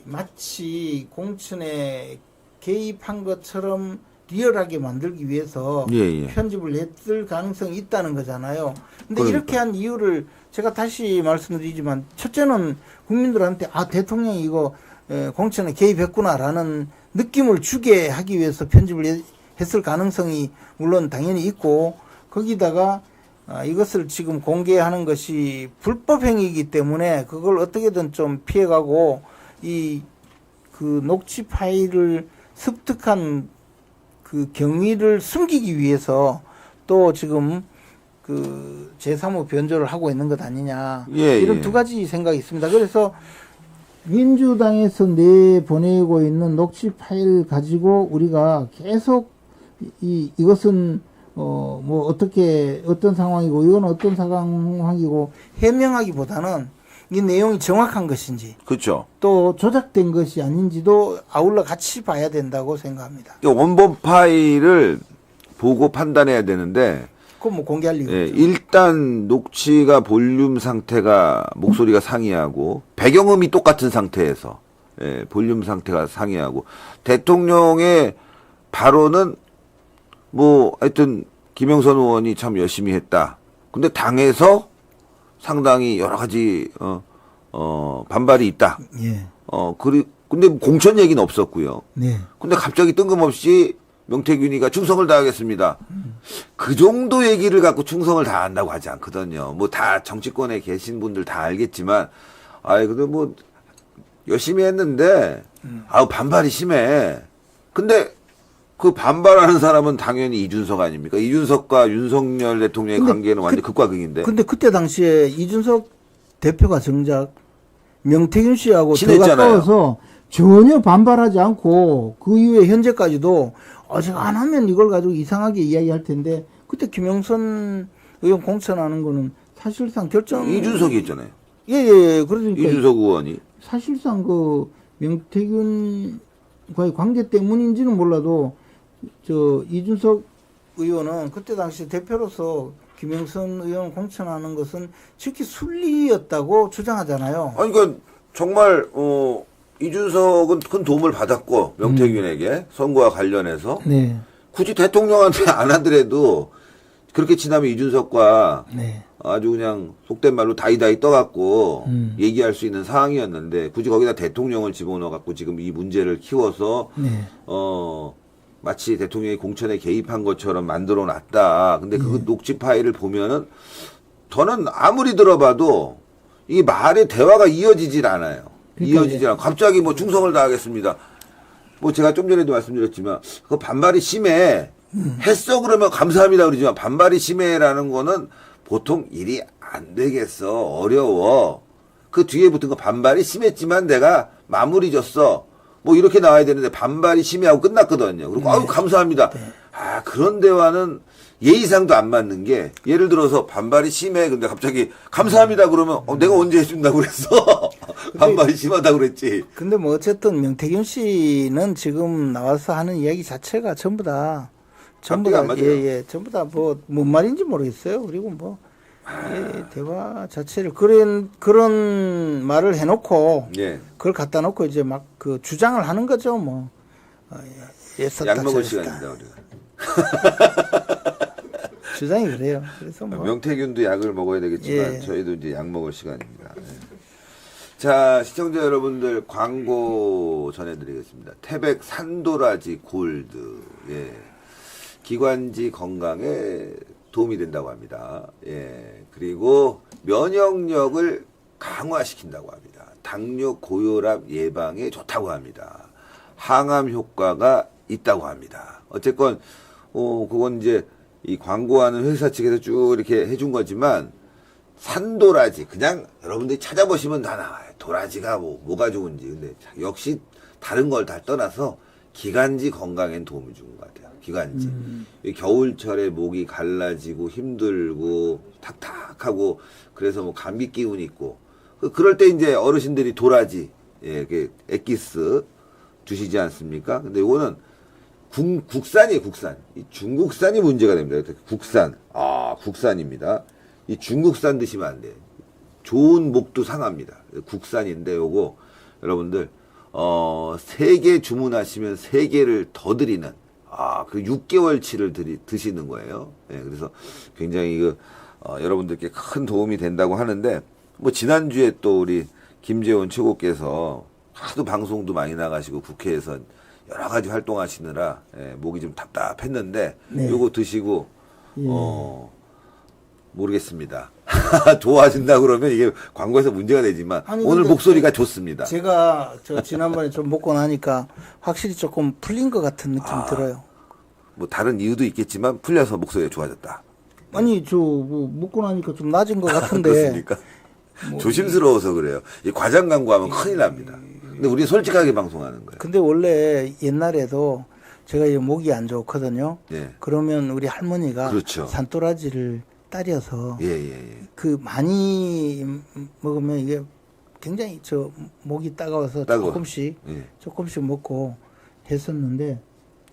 마치 공천에 개입한 것처럼 리얼하게 만들기 위해서 예, 예. 편집을 했을 가능성이 있다는 거잖아요. 근데 그러니까. 이렇게 한 이유를 제가 다시 말씀드리지만 첫째는 국민들한테 대통령이 이거 공천에 개입했구나라는 느낌을 주게 하기 위해서 편집을 했을 가능성이 물론 당연히 있고 거기다가 이것을 지금 공개하는 것이 불법 행위이기 때문에 그걸 어떻게든 좀 피해가고 그 녹취 파일을 습득한 그 경위를 숨기기 위해서 또 지금 그 제3호 변조를 하고 있는 것 아니냐. 예, 이런 예. 두 가지 생각이 있습니다. 그래서 민주당에서 내보내고 있는 녹취 파일 가지고 우리가 계속 이것은 뭐 어떤 상황이고 이건 어떤 상황이고 해명하기보다는 이 내용이 정확한 것인지 그렇죠. 또 조작된 것이 아닌지도 아울러 같이 봐야 된다고 생각합니다. 이 원본 파일을 보고 판단해야 되는데 그건 뭐 공개할 이유가 예, 없죠. 일단 녹취가 볼륨 상태가 목소리가 상이하고 배경음이 똑같은 상태에서 볼륨 상태가 상이하고 대통령의 발언은 뭐 하여튼 김영선 의원이 참 열심히 했다. 근데 당에서 상당히 여러 가지 반발이 있다. 예. 근데 공천 얘기는 없었고요. 네. 근데 갑자기 뜬금없이 명태균이가 충성을 다하겠습니다. 그 정도 얘기를 갖고 충성을 다한다고 하지 않거든요. 뭐 다 정치권에 계신 분들 다 알겠지만, 근데 뭐 열심히 했는데, 반발이 심해. 근데 그 반발하는 사람은 당연히 이준석 아닙니까? 이준석과 윤석열 대통령의 근데 관계는 완전 극과 극인데. 근데 그때 당시에 이준석 대표가 정작 명태균 씨하고 더 친했잖아요. 가까워서 전혀 반발하지 않고 그 이후에 현재까지도 제가 안 하면 이걸 가지고 이상하게 이야기할 텐데 그때 김영선 의원 공천하는 거는 사실상 이준석이 했잖아요. 예. 그러니까 이준석 의원이. 사실상 그 명태균과의 관계 때문인지는 몰라도 이준석 의원은 그때 당시 대표로서 김영선 의원 공천하는 것은 지극히 순리였다고 주장하잖아요. 아니, 그러니까 정말 이준석은 큰 도움을 받았고 명태균에게 선거와 관련해서 네. 굳이 대통령한테 안 하더라도 그렇게 지나면 이준석과 네. 아주 그냥 속된 말로 다이다이 떠갖고 음. 얘기할 수 있는 상황이었는데 굳이 거기다 대통령을 집어넣어갖고 지금 이 문제를 키워서 네. 마치 대통령이 공천에 개입한 것처럼 만들어 놨다. 근데 그 녹취 파일을 보면은 저는 아무리 들어봐도 이 말의 대화가 이어지질 않아요. 그러니까 이어지질 않고 갑자기 뭐 충성을 다하겠습니다. 뭐 제가 좀 전에도 말씀드렸지만 그 반발이 심해 했어 그러면 감사합니다 그러지만 반발이 심해라는 거는 보통 일이 안 되겠어 어려워 그 뒤에 붙은 거 반발이 심했지만 내가 마무리 줬어 뭐 이렇게 나와야 되는데 반발이 심해하고 끝났거든요. 그리고 아유 감사합니다. 아 그런 대화는 예의상도 안 맞는 게 예를 들어서 반발이 심해 근데 갑자기 감사합니다 그러면 내가 언제 해준다고 그랬어 반발이 심하다고 그랬지. 근데 뭐 어쨌든 명태균 씨는 지금 나와서 하는 이야기 자체가 전부 다 앞뒤가 안 맞아요. 전부 다 뭐 뭔 말인지 모르겠어요. 그리고 뭐 대화 자체를 그런 말을 해놓고 예. 그걸 갖다 놓고 이제 막 그 주장을 하는 거죠. 뭐 약 먹을 시간입니다 우리가. 주장이 그래요. 그래서 뭐 명태균도 약을 먹어야 되겠지만 예. 저희도 이제 약 먹을 시간입니다. 네. 자 시청자 여러분들 광고 전해드리겠습니다. 태백 산도라지 골드 예. 기관지 건강에 도움이 된다고 합니다. 예. 그리고 면역력을 강화시킨다고 합니다. 당뇨 고혈압 예방에 좋다고 합니다. 항암 효과가 있다고 합니다. 어쨌건 그건 이제 이 광고하는 회사 측에서 쭉 이렇게 해준 거지만 산도라지 그냥 여러분들이 찾아보시면 다 나와요. 도라지가 뭐가 좋은지. 근데 역시 다른 걸 다 떠나서 기관지 건강엔 도움을 준 것 같아요. 기관지. 이 겨울철에 목이 갈라지고 힘들고 탁탁하고 그래서 뭐 감기 기운 있고 그럴 때 이제 어르신들이 도라지 예, 액기스 주시지 않습니까? 근데 이거는 국산이에요, 국산. 이 중국산이 문제가 됩니다. 국산. 국산입니다. 이 중국산 드시면 안 돼요. 좋은 목도 상합니다. 국산인데 요거 여러분들 3개 주문하시면 3개를 더 드리는 그 6개월치를 드시는 거예요. 예, 그래서 굉장히 여러분들께 큰 도움이 된다고 하는데 뭐 지난주에 또 우리 김재원 최고께서 하도 방송도 많이 나가시고 국회에서 여러 가지 활동하시느라 목이 좀 답답했는데 네. 요거 드시고 예. 모르겠습니다. 좋아진다 그러면 이게 광고에서 문제가 되지만 아니, 오늘 근데 목소리가 좋습니다. 제가 지난번에 좀 먹고 나니까 확실히 조금 풀린 것 같은 느낌이 들어요. 뭐 다른 이유도 있겠지만 풀려서 목소리가 좋아졌다. 아니 뭐 먹고 나니까 좀 낮은 것 같은데. 그렇습니까? 조심스러워서 그래요. 이 과장 광고하면 큰일 납니다. 근데 우리 솔직하게 방송하는 거예요. 근데 원래 옛날에도 제가 이 목이 안 좋거든요. 예. 그러면 우리 할머니가 그렇죠. 산도라지를 따려서 예. 그 많이 먹으면 이게 굉장히 목이 따가워서 따가워. 조금씩 예. 먹고 했었는데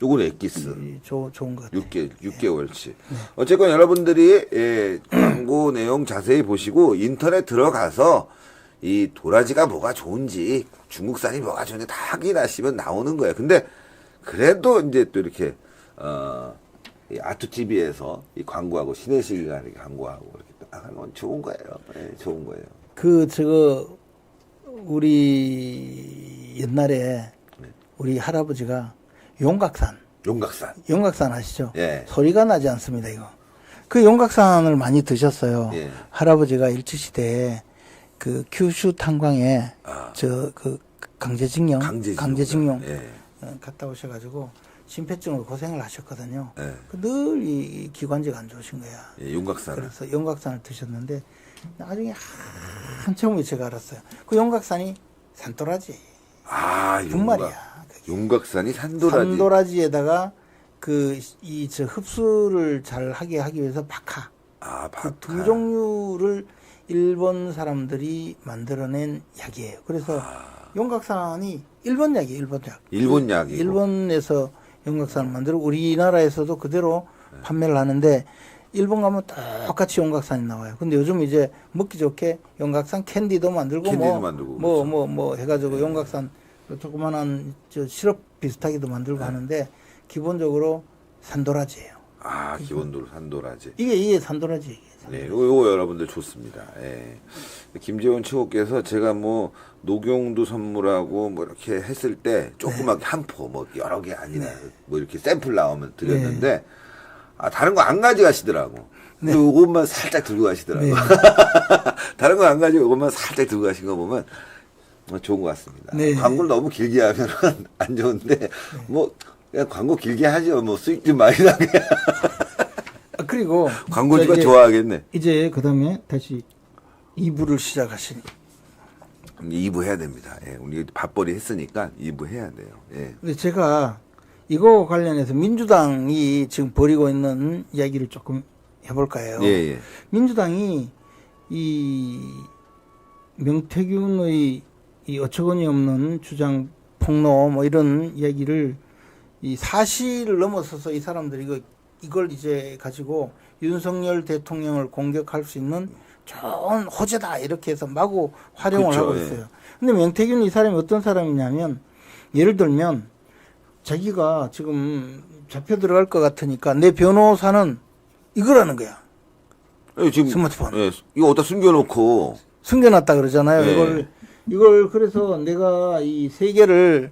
요거는 액기스. 좋은 것 같아요. 6개월치. 어쨌건 여러분들이 광고 내용 자세히 보시고 인터넷 들어가서 이 도라지가 뭐가 좋은지 중국산이 뭐가 좋은지 다 확인하시면 나오는 거예요. 근데 그래도 이제 또 이렇게 이 아투TV에서 이 광고하고 신혜실과 이렇게 광고하고 이렇게 딱 하는 건 좋은 거예요. 네, 좋은 거예요. 우리 옛날에 우리 할아버지가 용각산 아시죠? 예. 소리가 나지 않습니다, 이거. 그 용각산을 많이 드셨어요. 예. 할아버지가 일제시대에 그 kyushu 탄광에 강제징용 예. 갔다 오셔가지고 심폐증으로 고생을 하셨거든요. 예. 늘 이 기관지가 안 좋으신 거야. 예, 용각산. 그래서 용각산을 드셨는데 나중에 한참 후에 제가 알았어요. 그 용각산이 산도라지. 분말이야. 용각산이 산도라지. 산도라지에다가 흡수를 잘 하게 하기 위해서 박하. 박하. 그 두 종류를 일본 사람들이 만들어낸 약이에요. 그래서 용각산이 일본 약이에요, 일본 약. 일본 약이고. 일본에서 용각산을 만들고 우리나라에서도 그대로 판매를 하는데 일본 가면 똑같이 용각산이 나와요. 근데 요즘 이제 먹기 좋게 용각산 캔디도 만들고 뭐 해가지고 용각산 조그만한 시럽 비슷하게도 만들고 하는데 기본적으로 산도라지예요. 아, 기본도로 산도라지. 이게 산도라지. 네, 요거 여러분들 좋습니다. 예. 김재원 최고께서 제가 뭐 녹용도 선물하고 뭐 이렇게 했을 때 조그맣게 한 포 뭐 여러 개 아니라 뭐 이렇게 샘플 나오면 드렸는데 아, 다른 거 안 가져가시더라고. 근데 요것만 살짝 들고 가시더라고. 네. 다른 거 안 가지고 요것만 살짝 들고 가신 거 보면 좋은 것 같습니다. 네. 광고를 너무 길게 하면 안 좋은데 뭐 그냥 광고 길게 하죠. 뭐 수익 좀 많이 나게. 그리고 광고주가 이제, 좋아하겠네. 이제 그다음에 다시 2부를 시작하시니. 2부 해야 됩니다. 예, 우리 밥벌이 했으니까 2부 해야 돼요. 예. 근데 제가 이거 관련해서 민주당이 지금 벌이고 있는 이야기를 조금 해볼까요? 예, 예. 민주당이 이 명태균의 이 어처구니 없는 주장 폭로 뭐 이런 이야기를 이 사실을 넘어서서 이 사람들이 이걸 이제 가지고 윤석열 대통령을 공격할 수 있는 좋은 호재다 이렇게 해서 마구 활용을 그렇죠, 하고 예. 있어요. 근데 명태균 이 사람이 어떤 사람이냐면 예를 들면 자기가 지금 잡혀 들어갈 것 같으니까 내 변호사는 이거라는 거야. 예, 지금 스마트폰. 예, 이거 어디다 숨겨놓고 숨겨놨다 그러잖아요. 네. 이걸 그래서 내가 이 세 개를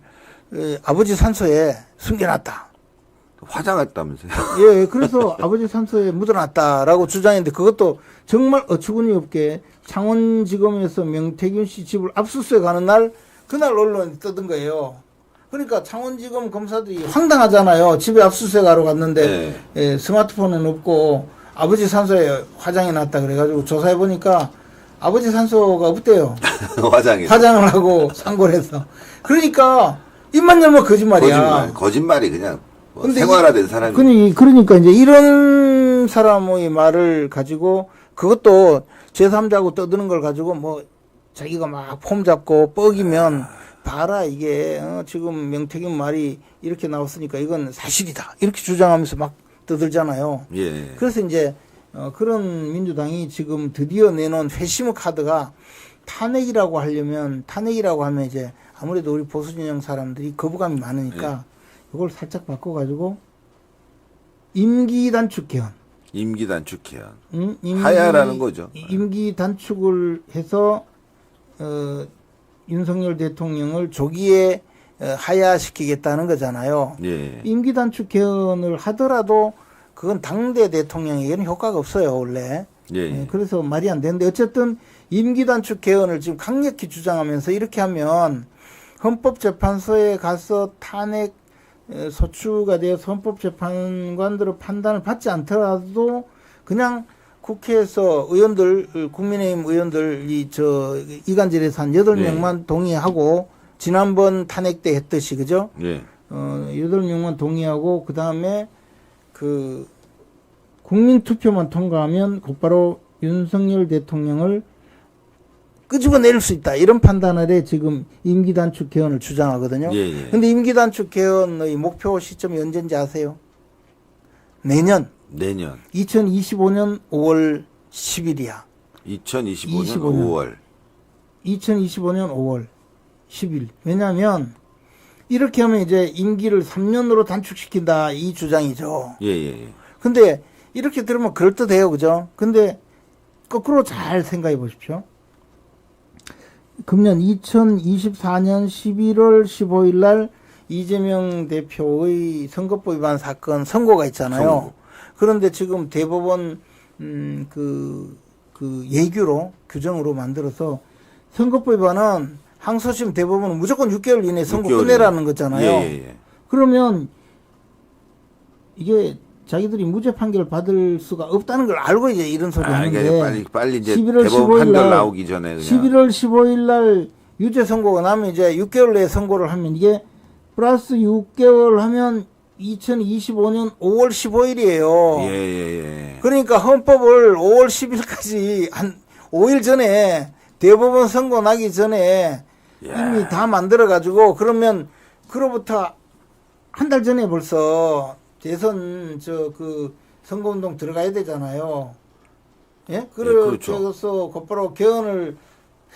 아버지 산소에 숨겨놨다. 화장했다면서요. 예, 그래서 아버지 산소에 묻어놨다라고 주장했는데 그것도 정말 어처구니 없게 창원지검에서 명태균 씨 집을 압수수색하는 날 그날 언론에 떠든 거예요. 그러니까 창원지검 검사들이 황당하잖아요. 집에 압수수색하러 갔는데 예, 스마트폰은 없고 아버지 산소에 화장해놨다 그래가지고 조사해 보니까 아버지 산소가 없대요. 화장을 하고 상고를 해서. 그러니까 입만 열면 거짓말이야. 거짓말이 그냥 뭐 근데 생활화된 사람이. 그러니까 이제 이런 사람의 말을 가지고 그것도 제3자하고 떠드는 걸 가지고 뭐 자기가 막 폼 잡고 뻐기면 봐라 이게 지금 명태균 말이 이렇게 나왔으니까 이건 사실이다 이렇게 주장하면서 막 떠들잖아요. 예. 그래서 이제 그런 민주당이 지금 드디어 내놓은 회심 카드가 탄핵이라고 하면 이제 아무래도 우리 보수 진영 사람들이 거부감이 많으니까 이걸 살짝 바꿔가지고 임기 단축 개헌. 임기 단축 개헌. 하야라는 거죠. 임기 단축을 해서 윤석열 대통령을 조기에 하야시키겠다는 거잖아요. 예. 임기 단축 개헌을 하더라도 그건 당대 대통령에게는 효과가 없어요, 원래. 예. 그래서 말이 안 되는데 어쨌든 임기 단축 개헌을 지금 강력히 주장하면서 이렇게 하면 헌법재판소에 가서 탄핵 소추가 되어서 헌법재판관들의 판단을 받지 않더라도 그냥 국회에서 의원들, 국민의힘 의원들 이간질에서 한 8명만 동의하고 지난번 탄핵 때 했듯이 그죠? 예. 8명만 동의하고 그다음에 그 국민투표만 통과하면 곧바로 윤석열 대통령을 끄집어낼 수 있다. 이런 판단을 해 지금 임기단축 개헌을 주장하거든요. 예. 근데 임기단축 개헌의 목표 시점이 언제인지 아세요? 내년 2025년 5월 10일이야. 2025년 5월. 2025년 5월 10일. 왜냐하면 이렇게 하면 이제 임기를 3년으로 단축시킨다 이 주장이죠. 예. 근데 이렇게 들으면 그럴듯해요. 그죠? 근데 거꾸로 잘 생각해 보십시오. 금년 2024년 11월 15일 날 이재명 대표의 선거법 위반 사건 선고가 있잖아요. 그런데 지금 대법원 그 예규로 규정으로 만들어서 선거법 위반은 항소심 대법원은 무조건 6개월 이내 선고 끝내라는 거잖아요. 예. 그러면 이게 자기들이 무죄 판결을 받을 수가 없다는 걸 알고 이제 이런 소리 하는데 빨리 이제 11월 대법원 15일 판결 날, 나오기 전에 그냥 11월 15일 날 유죄 선고가 나면 이제 6개월 내에 선고를 하면 이게 플러스 6개월 하면 2025년 5월 15일이에요. 예. 그러니까 헌법을 5월 10일까지 한 5일 전에 대법원 선고 나기 전에 이미 다 만들어 가지고 그러면 그로부터 한 달 전에 벌써 대선 선거운동 들어가야 되잖아요. 예? 그렇죠. 그래서 곧바로 개헌을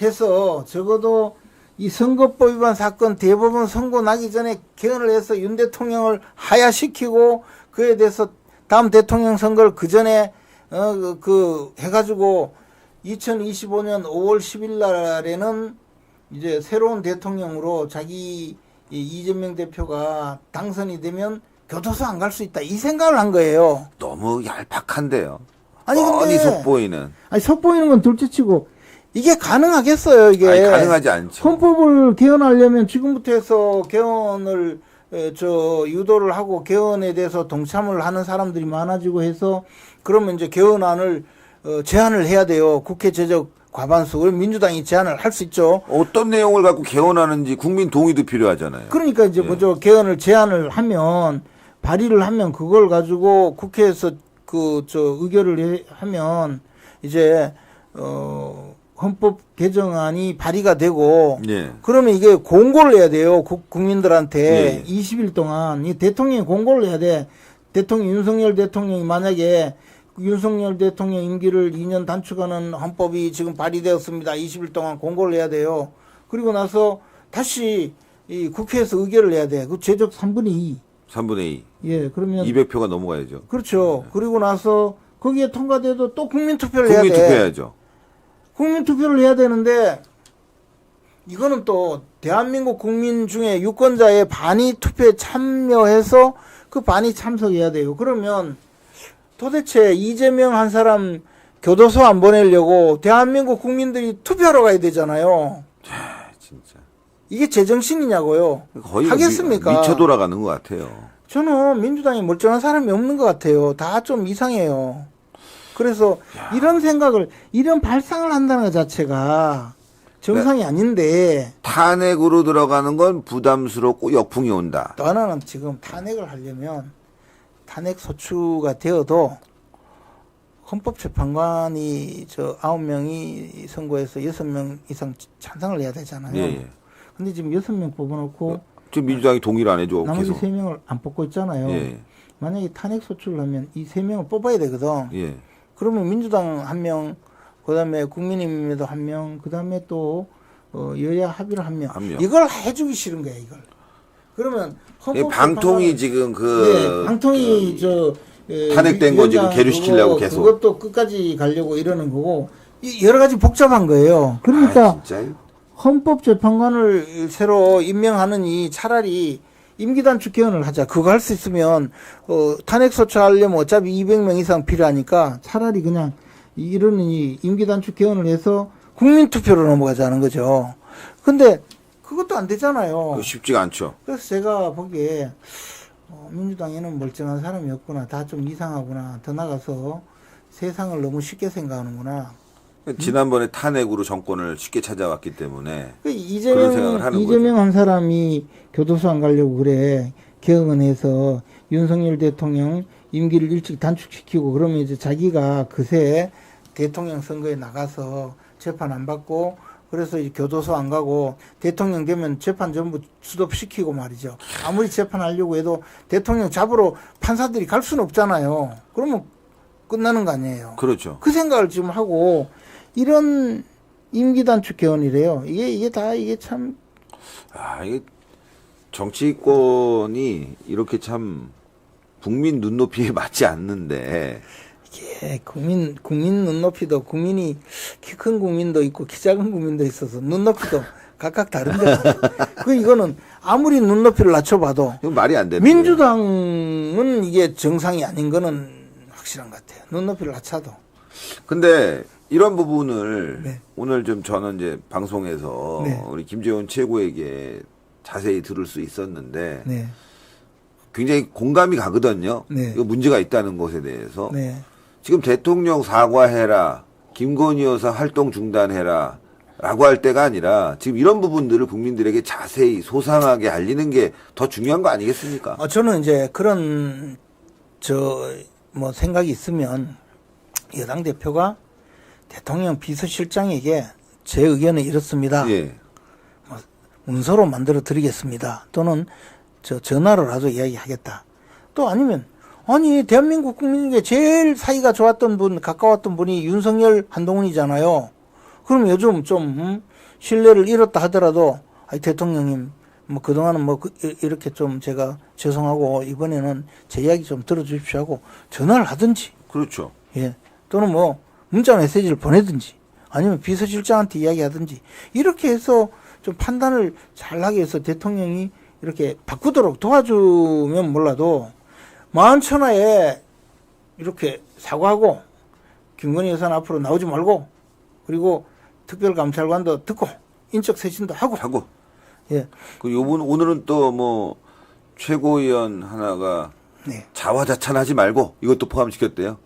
해서 적어도 이 선거법 위반 사건 대법원 선고 나기 전에 개헌을 해서 윤 대통령을 하야시키고 그에 대해서 다음 대통령 선거를 그 전에 해가지고 2025년 5월 10일 날에는 이제 새로운 대통령으로 자기 이재명 대표가 당선이 되면 교도소 안 갈 수 있다 이 생각을 한 거예요. 너무 얄팍한데요. 아니 뻔히 근데 속보이는. 아니 속보이는 건 둘째치고 이게 가능하겠어요 이게. 아니, 가능하지 않죠. 헌법을 개헌하려면 지금부터 해서 개헌을 유도를 하고 개헌에 대해서 동참을 하는 사람들이 많아지고 해서 그러면 이제 개헌안을 제안을 해야 돼요. 국회 제적 과반수. 민주당이 제안을 할 수 있죠. 어떤 내용을 갖고 개헌하는지 국민 동의도 필요하잖아요. 그러니까 이제 먼저 개헌을 제안을 하면 발의를 하면 그걸 가지고 국회에서 의결을 하면 이제 헌법 개정안이 발의가 되고 예. 그러면 이게 공고를 해야 돼요. 국민들한테 예. 20일 동안 이 대통령이 공고를 해야 돼. 윤석열 대통령이 만약에 윤석열 대통령 임기를 2년 단축하는 헌법이 지금 발의되었습니다. 20일 동안 공고를 해야 돼요. 그리고 나서 다시 이 국회에서 의결을 해야 돼. 그 제적 3분의 2. 3분의 2. 예, 그러면 200표가 넘어가야죠. 그렇죠. 그리고 나서 거기에 통과돼도 또 국민투표를 해야 돼. 국민투표해야죠. 국민투표를 해야 되는데 이거는 또 대한민국 국민 중에 유권자의 반이 투표에 참여해서 그 반이 참석해야 돼요. 그러면 도대체 이재명 한 사람 교도소 안 보내려고 대한민국 국민들이 투표하러 가야 되잖아요. 진짜. 이게 제정신이냐고요. 거의 하겠습니까? 미쳐 돌아가는 것 같아요. 저는 민주당이 멀쩡한 사람이 없는 것 같아요. 다 좀 이상해요. 그래서 이런 발상을 한다는 것 자체가 정상이 아닌데. 탄핵으로 들어가는 건 부담스럽고 역풍이 온다. 또 하나는 지금 탄핵을 하려면 탄핵 소추가 되어도 헌법재판관이 9명이 선거에서 6명 이상 찬성을 해야 되잖아요. 예. 근데 지금 6명 뽑아놓고 지금 민주당이 동의를 안 해줘. 나머지 계속. 3명을 안 뽑고 있잖아요. 예. 만약에 탄핵 소추를 하면 이 3명을 뽑아야 되거든. 예. 그러면 민주당 1명, 그 다음에 국민의힘에도 1명, 그 다음에 또 여야 합의를 1명. 1명. 이걸 해주기 싫은 거야, 이걸. 그러면 방통이 지금 방통이 탄핵된 거 지금 계류시키려고 계속. 그것도 끝까지 가려고 이러는 거고 여러 가지 복잡한 거예요. 그러니까 진짜요? 헌법재판관을 새로 임명하느니 차라리 임기단축 개헌을 하자. 그거 할 수 있으면 탄핵소추 하려면 어차피 200명 이상 필요하니까 차라리 그냥 이러니 임기단축 개헌을 해서 국민투표로 넘어가자는 거죠. 근데 그것도 안 되잖아요. 쉽지가 않죠. 그래서 제가 보기에 민주당에는 멀쩡한 사람이 없구나. 다 좀 이상하구나. 더 나가서 세상을 너무 쉽게 생각하는구나. 지난번에 탄핵으로 정권을 쉽게 찾아왔기 때문에 그런 이재명 생각을 하는 거죠. 한 사람이 교도소 안 가려고 그래. 개헌을 해서 윤석열 대통령 임기를 일찍 단축시키고 그러면 이제 자기가 그새 대통령 선거에 나가서 재판 안 받고 그래서 이제 교도소 안 가고 대통령 되면 재판 전부 수습시키고 말이죠. 아무리 재판하려고 해도 대통령 잡으러 판사들이 갈 수는 없잖아요. 그러면 끝나는 거 아니에요. 그렇죠. 그 생각을 지금 하고 이런 임기단축 개헌이래요. 이게 참. 이게 정치권이 이렇게 참 국민 눈높이에 맞지 않는데. 이게 국민 눈높이도 국민이 키 큰 국민도 있고 키 작은 국민도 있어서 눈높이도 각각 다른데. 이거는 아무리 눈높이를 낮춰봐도. 이건 말이 안 되는 민주당은 이게 정상이 아닌 거는 확실한 것 같아요. 눈높이를 낮춰도. 근데 이런 부분을 네. 오늘 좀 저는 이제 방송에서 네. 우리 김재원 최고에게 자세히 들을 수 있었는데 네. 굉장히 공감이 가거든요. 네. 이거 문제가 있다는 것에 대해서. 네. 지금 대통령 사과해라, 김건희 여사 활동 중단해라 라고 할 때가 아니라 지금 이런 부분들을 국민들에게 자세히 소상하게 알리는 게 더 중요한 거 아니겠습니까? 저는 이제 그런 생각이 있으면 여당 대표가 대통령 비서실장에게 제 의견은 이렇습니다. 예. 문서로 만들어 드리겠습니다. 또는 전화로라도 이야기하겠다. 또 아니면 대한민국 국민 중에 제일 사이가 좋았던 분, 가까웠던 분이 윤석열 한동훈이잖아요. 그럼 요즘 좀 신뢰를 잃었다 하더라도 대통령님 뭐 그동안은 뭐 이렇게 좀 제가 죄송하고 이번에는 제 이야기 좀 들어주십시오 하고 전화를 하든지, 그렇죠. 예, 또는 뭐 문자 메시지를 보내든지 아니면 비서실장한테 이야기하든지 이렇게 해서 좀 판단을 잘하게 해서 대통령이 이렇게 바꾸도록 도와주면 몰라도 만천하에 이렇게 사과하고 김건희 여사는 앞으로 나오지 말고 그리고 특별감찰관도 듣고 인적 쇄신도 하고 예. 그 요번 오늘은 또 뭐 최고위원 하나가 네. 자화자찬하지 말고 이것도 포함시켰대요.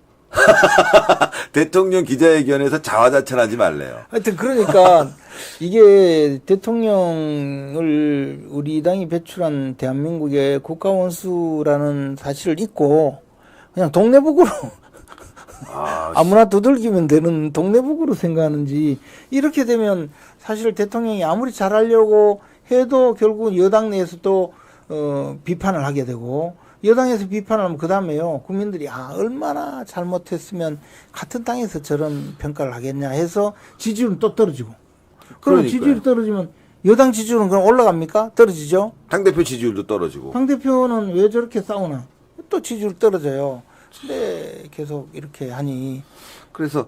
대통령 기자회견에서 자화자찬하지 말래요. 하여튼 그러니까 이게 대통령을 우리 당이 배출한 대한민국의 국가원수라는 사실을 잊고 그냥 동네북으로 아무나 두들기면 되는 동네북으로 생각하는지 이렇게 되면 사실 대통령이 아무리 잘하려고 해도 결국은 여당 내에서 또 비판을 하게 되고 여당에서 비판을 하면 그 다음에요 국민들이 얼마나 잘못했으면 같은 땅에서 저런 평가를 하겠냐 해서 지지율은 또 떨어지고 그럼 지지율이 떨어지면 여당 지지율은 그럼 올라갑니까? 떨어지죠? 당대표 지지율도 떨어지고. 당대표는 왜 저렇게 싸우나? 또 지지율 떨어져요. 근데 계속 이렇게 하니. 그래서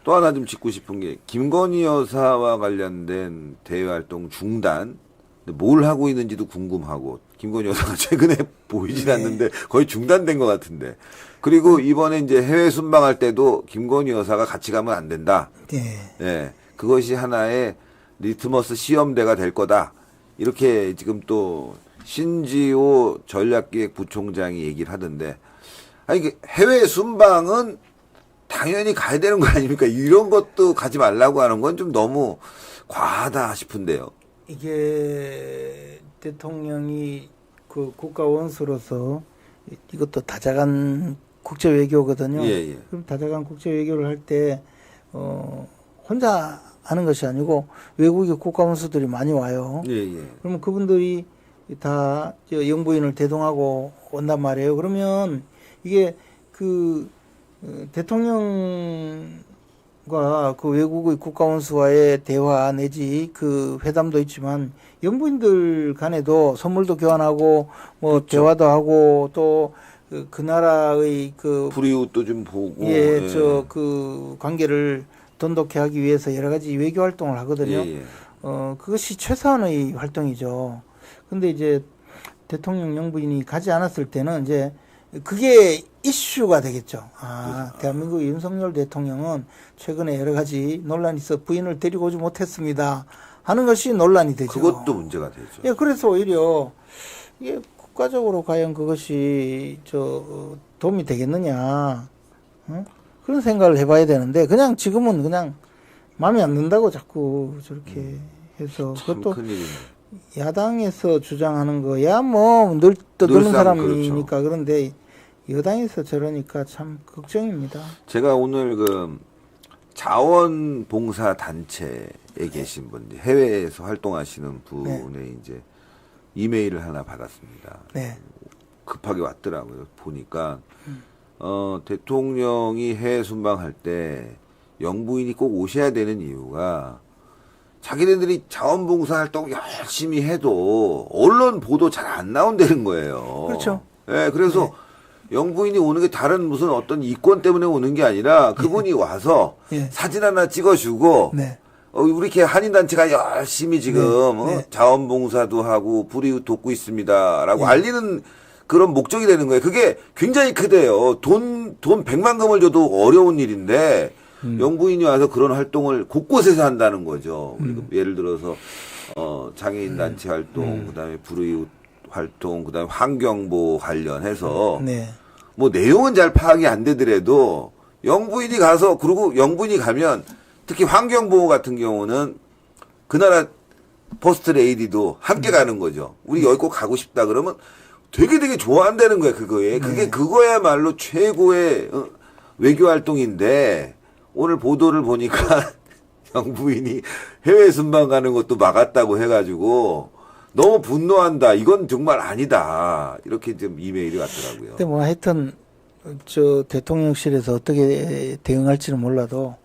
또 하나 좀 짚고 싶은 게 김건희 여사와 관련된 대외활동 중단, 뭘 하고 있는지도 궁금하고 김건희 여사가 최근에 보이질 않는데 거의 중단된 것 같은데. 그리고 이번에 이제 해외 순방할 때도 김건희 여사가 같이 가면 안 된다. 네. 예, 그것이 하나의 리트머스 시험대가 될 거다. 이렇게 지금 또 신지호 전략기획부총장이 얘기를 하던데, 아니 해외 순방은 당연히 가야 되는 거 아닙니까? 이런 것도 가지 말라고 하는 건 좀 너무 과하다 싶은데요. 이게 대통령이 그 국가 원수로서 이것도 다자간 국제 외교거든요. 예. 그럼 다자간 국제 외교를 할 때 혼자 하는 것이 아니고 외국의 국가 원수들이 많이 와요. 예. 그러면 그분들이 다 영부인을 대동하고 온단 말이에요. 그러면 이게 그 대통령과 그 외국의 국가원수와의 대화 내지 그 회담도 있지만 영부인들 간에도 선물도 교환하고 뭐 그렇죠. 대화도 하고 또 그 나라의 그 불이웃도 좀 보고. 예, 저 그 관계를 돈독히 하기 위해서 여러 가지 외교 활동을 하거든요. 예. 그것이 최소한의 활동이죠. 근데 이제 대통령 영부인이 가지 않았을 때는 이제 그게 이슈가 되겠죠. 대한민국 윤석열 대통령은 최근에 여러 가지 논란이 있어 부인을 데리고 오지 못했습니다 하는 것이 논란이 되죠. 그것도 문제가 되죠. 예, 그래서 오히려 이게 국가적으로 과연 그것이 도움이 되겠느냐, 그런 생각을 해봐야 되는데 그냥 지금은 그냥 마음에 안 든다고 자꾸 저렇게 해서 그것도 큰일이네. 야당에서 주장하는 거야 뭐 늘 떠드는 늘상 사람이니까. 그렇죠. 그런데 여당에서 저러니까 참 걱정입니다. 제가 오늘 그 자원봉사 단체에 계신 분, 해외에서 활동하시는 분의 이제 이메일을 하나 받았습니다. 네. 급하게 왔더라고요. 보니까 대통령이 해외 순방할 때 영부인이 꼭 오셔야 되는 이유가 자기네들이 자원봉사 활동 열심히 해도 언론 보도 잘 안 나온다는 거예요. 그렇죠. 네, 그래서 영부인이 오는 게 다른 무슨 어떤 이권 때문에 오는 게 아니라 그분이 와서 사진 하나 찍어주고 우리 이렇게 한인단체가 열심히 지금 자원봉사도 하고 불이웃 돕고 있습니다라고 알리는 그런 목적이 되는 거예요. 그게 굉장히 크대요. 돈 100만 금을 줘도 어려운 일인데 영부인이 와서 그런 활동을 곳곳에서 한다는 거죠. 예를 들어서 장애인 단체 활동, 그다음에 불이웃 활동, 그다음에 환경보호 관련해서 뭐 내용은 잘 파악이 안 되더라도 영부인이 가서, 그리고 영부인이 가면 특히 환경보호 같은 경우는 그 나라 퍼스트 레이디도 함께 가는 거죠. 우리 여기 꼭 가고 싶다 그러면 되게 좋아한다는 거예요. 그거에. 그거야말로 최고의 외교 활동인데 오늘 보도를 보니까 영부인이 해외 순방 가는 것도 막았다고 해가지고 너무 분노한다. 이건 정말 아니다. 이렇게 좀 이메일이 왔더라고요. 근데 뭐 하여튼 대통령실에서 어떻게 대응할지는 몰라도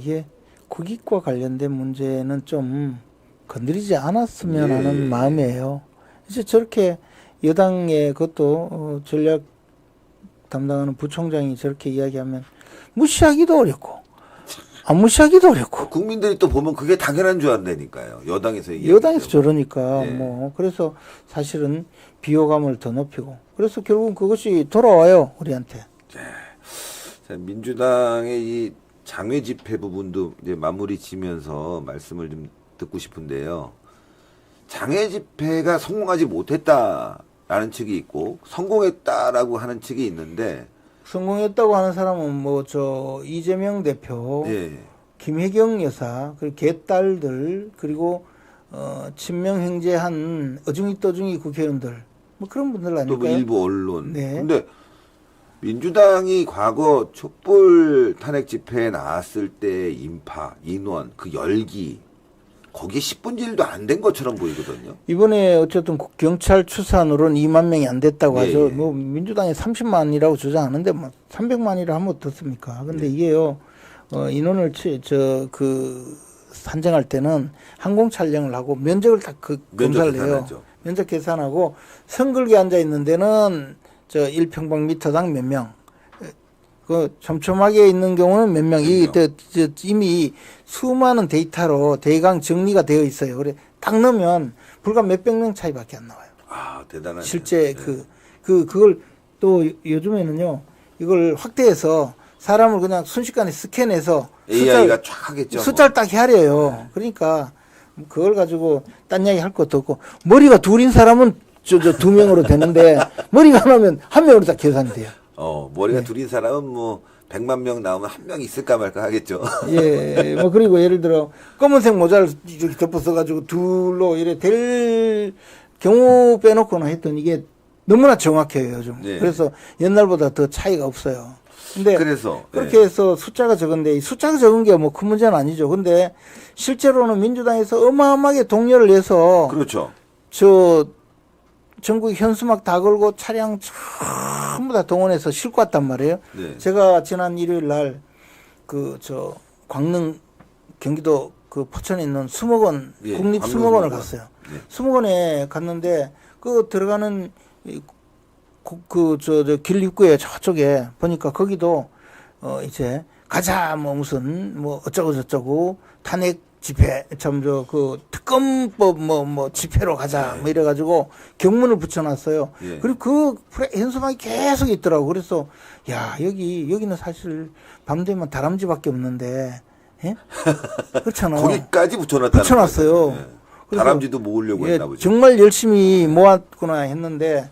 이게 국익과 관련된 문제는 좀 건드리지 않았으면 예. 하는 마음이에요. 이제 저렇게 여당의 그것도 전략 담당하는 부총장이 저렇게 이야기하면 무시하기도 어렵고 안 무시하기도 어렵고 국민들이 또 보면 그게 당연한 줄 안다니까요. 여당에서 얘기하기 여당에서 때문에. 저러니까 예. 뭐 그래서 사실은 비호감을 더 높이고 그래서 결국은 그것이 돌아와요 우리한테. 자, 민주당의 이 장외 집회 부분도 이제 마무리 지면서 말씀을 좀 듣고 싶은데요. 장외 집회가 성공하지 못했다라는 측이 있고 성공했다라고 하는 측이 있는데 성공했다고 하는 사람은 뭐 저 이재명 대표, 예. 김혜경 여사, 그리고 개딸들 그리고 친명 행제한 어중이 국회의원들 뭐 그런 분들 또 아닐까요? 뭐 일부 언론. 네. 근데 민주당이 과거 촛불 탄핵 집회에 나왔을 때 인파, 인원, 그 열기 거기에 10분의 1도 안 된 것처럼 보이거든요. 이번에 어쨌든 경찰 추산으로는 2만 명이 안 됐다고 예, 하죠. 예. 뭐 민주당이 30만이라고 주장하는데 뭐 300만이라 하면 어떻습니까? 근데 예. 이게요. 인원을 산정할 때는 항공 촬영을 하고 면적을 딱 면적 검사를 해요. 계산하죠. 면적 계산하고 선글게 앉아 있는 데는 1평방미터당 몇 명. 그 촘촘하게 있는 경우는 몇 명. 이미 수많은 데이터로 대강 정리가 되어 있어요. 그래 딱 넣으면 불과 몇백 명 차이밖에 안 나와요. 아, 대단하네. 실제 그걸 또 요즘에는요. 이걸 확대해서 사람을 그냥 순식간에 스캔해서 AI가 쫙 하겠죠. 숫자를 딱 헤아려요. 그러니까 그걸 가지고 딴 이야기 할 것도 없고 머리가 둘인 사람은 두 명으로 되는데 머리가 하나면 한 명으로 다 계산이 돼요. 머리가 둘인 사람은 뭐 100만 명 나오면 한 명 있을까 말까 하겠죠. 예, 뭐 그리고 예를 들어 검은색 모자를 이렇게 덮어서가지고 둘로 이래 될 경우 빼놓고는 했더니 이게 너무나 정확해요 요즘. 예. 그래서 옛날보다 더 차이가 없어요. 근데 그래서 그렇게 해서 숫자가 적은데 이 숫자가 적은 게 뭐 큰 문제는 아니죠. 근데 실제로는 민주당에서 어마어마하게 동료를 내서 그렇죠. 전국 현수막 다 걸고 차량 전부 다 동원해서 싣고 왔단 말이에요. 네. 제가 지난 일요일 날 광릉 경기도 포천에 있는 수목원 예, 국립수목원을 광릉수목원. 갔어요. 네. 수목원에 갔는데 들어가는 길 입구에 저쪽에 보니까 거기도 이제 가자 뭐 무슨 뭐 어쩌고 저쩌고 탄핵 집회 특검법 뭐 집회로 가자 뭐 이래가지고 경문을 붙여놨어요. 예. 그리고 현수막이 계속 있더라고. 그래서 야 여기는 사실 밤 되면 다람쥐밖에 없는데 예? 그렇잖아. 거기까지 붙여놨어요. 거죠. 예. 그래서 다람쥐도 모으려고 했나 보죠. 정말 열심히 모았구나 했는데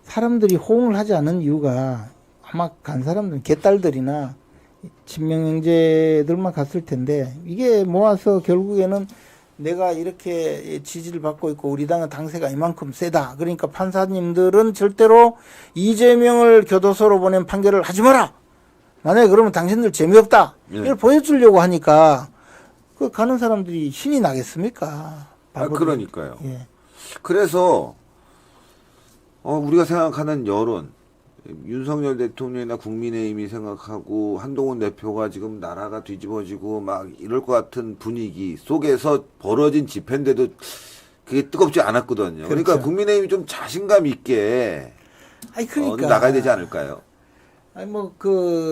사람들이 호응을 하지 않은 이유가 아마 간 사람들은 개딸들이나 친명형제들만 갔을 텐데 이게 모아서 결국에는 내가 이렇게 지지를 받고 있고 우리 당은 당세가 이만큼 세다. 그러니까 판사님들은 절대로 이재명을 교도소로 보낸 판결을 하지 마라. 만약에 그러면 당신들 재미없다. 예. 이걸 보여주려고 하니까 그 가는 사람들이 신이 나겠습니까? 그러니까요. 예. 그래서 우리가 생각하는 여론, 윤석열 대통령이나 국민의힘이 생각하고 한동훈 대표가 지금 나라가 뒤집어지고 막 이럴 것 같은 분위기 속에서 벌어진 집회인데도 그게 뜨겁지 않았거든요. 그러니까 그렇죠. 국민의힘이 좀 자신감 있게 그러니까 나가야 되지 않을까요?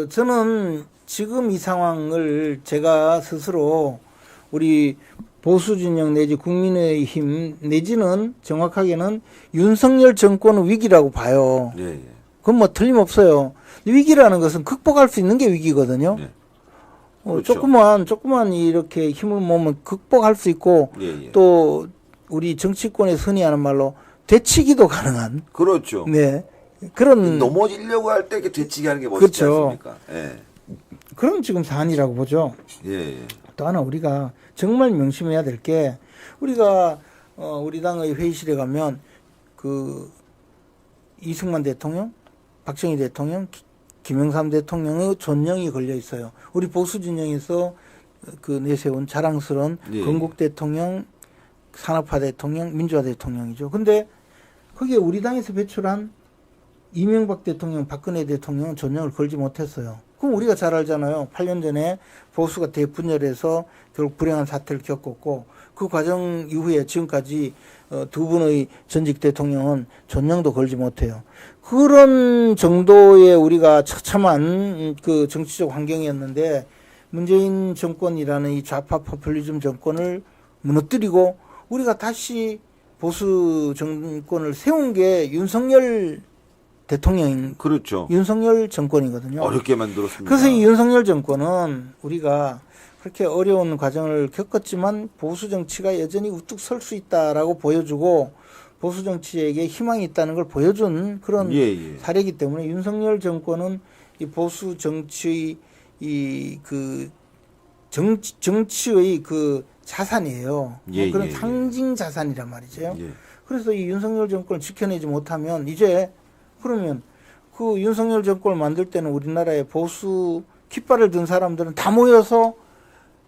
저는 지금 이 상황을 제가 스스로 우리 보수 진영 내지 국민의힘 내지는 정확하게는 윤석열 정권의 위기라고 봐요. 예, 예. 그건 뭐 틀림없어요. 위기라는 것은 극복할 수 있는 게 위기거든요. 예. 그렇죠. 조그만 이렇게 힘을 모으면 극복할 수 있고 예, 예. 또 우리 정치권에서 흔히 하는 말로 되치기도 가능한 그렇죠. 네. 그런 넘어지려고 할 때 이렇게 되치게 하는 게 멋있지 그렇죠. 않습니까? 예. 그런 지금 사안이라고 보죠. 예, 예. 또 하나 우리가 정말 명심해야 될 게 우리가 우리 당의 회의실에 가면 이승만 대통령, 박정희 대통령, 김영삼 대통령의 존령이 걸려 있어요. 우리 보수 진영에서 내세운 자랑스러운 예. 건국 대통령, 산업화 대통령, 민주화 대통령이죠. 근데 거기에 우리 당에서 배출한 이명박 대통령, 박근혜 대통령은 존령을 걸지 못했어요. 그럼 우리가 잘 알잖아요. 8년 전에 보수가 대분열해서 결국 불행한 사태를 겪었고 그 과정 이후에 지금까지 두 분의 전직 대통령은 전령도 걸지 못해요. 그런 정도의 우리가 처참한 그 정치적 환경이었는데 문재인 정권이라는 이 좌파 포퓰리즘 정권을 무너뜨리고 우리가 다시 보수 정권을 세운 게 윤석열 대통령인 그렇죠. 윤석열 정권이거든요. 어렵게 만들었습니다. 그래서 이 윤석열 정권은 우리가 그렇게 어려운 과정을 겪었지만 보수 정치가 여전히 우뚝 설 수 있다라고 보여주고 보수 정치에게 희망이 있다는 걸 보여준 그런 사례이기 때문에 윤석열 정권은 이 보수 정치의 이 그 정치의 그 자산이에요. 그런 상징 자산이란 말이죠. 그래서 이 윤석열 정권을 지켜내지 못하면 이제 그러면 그 윤석열 정권을 만들 때는 우리나라에 보수 깃발을 든 사람들은 다 모여서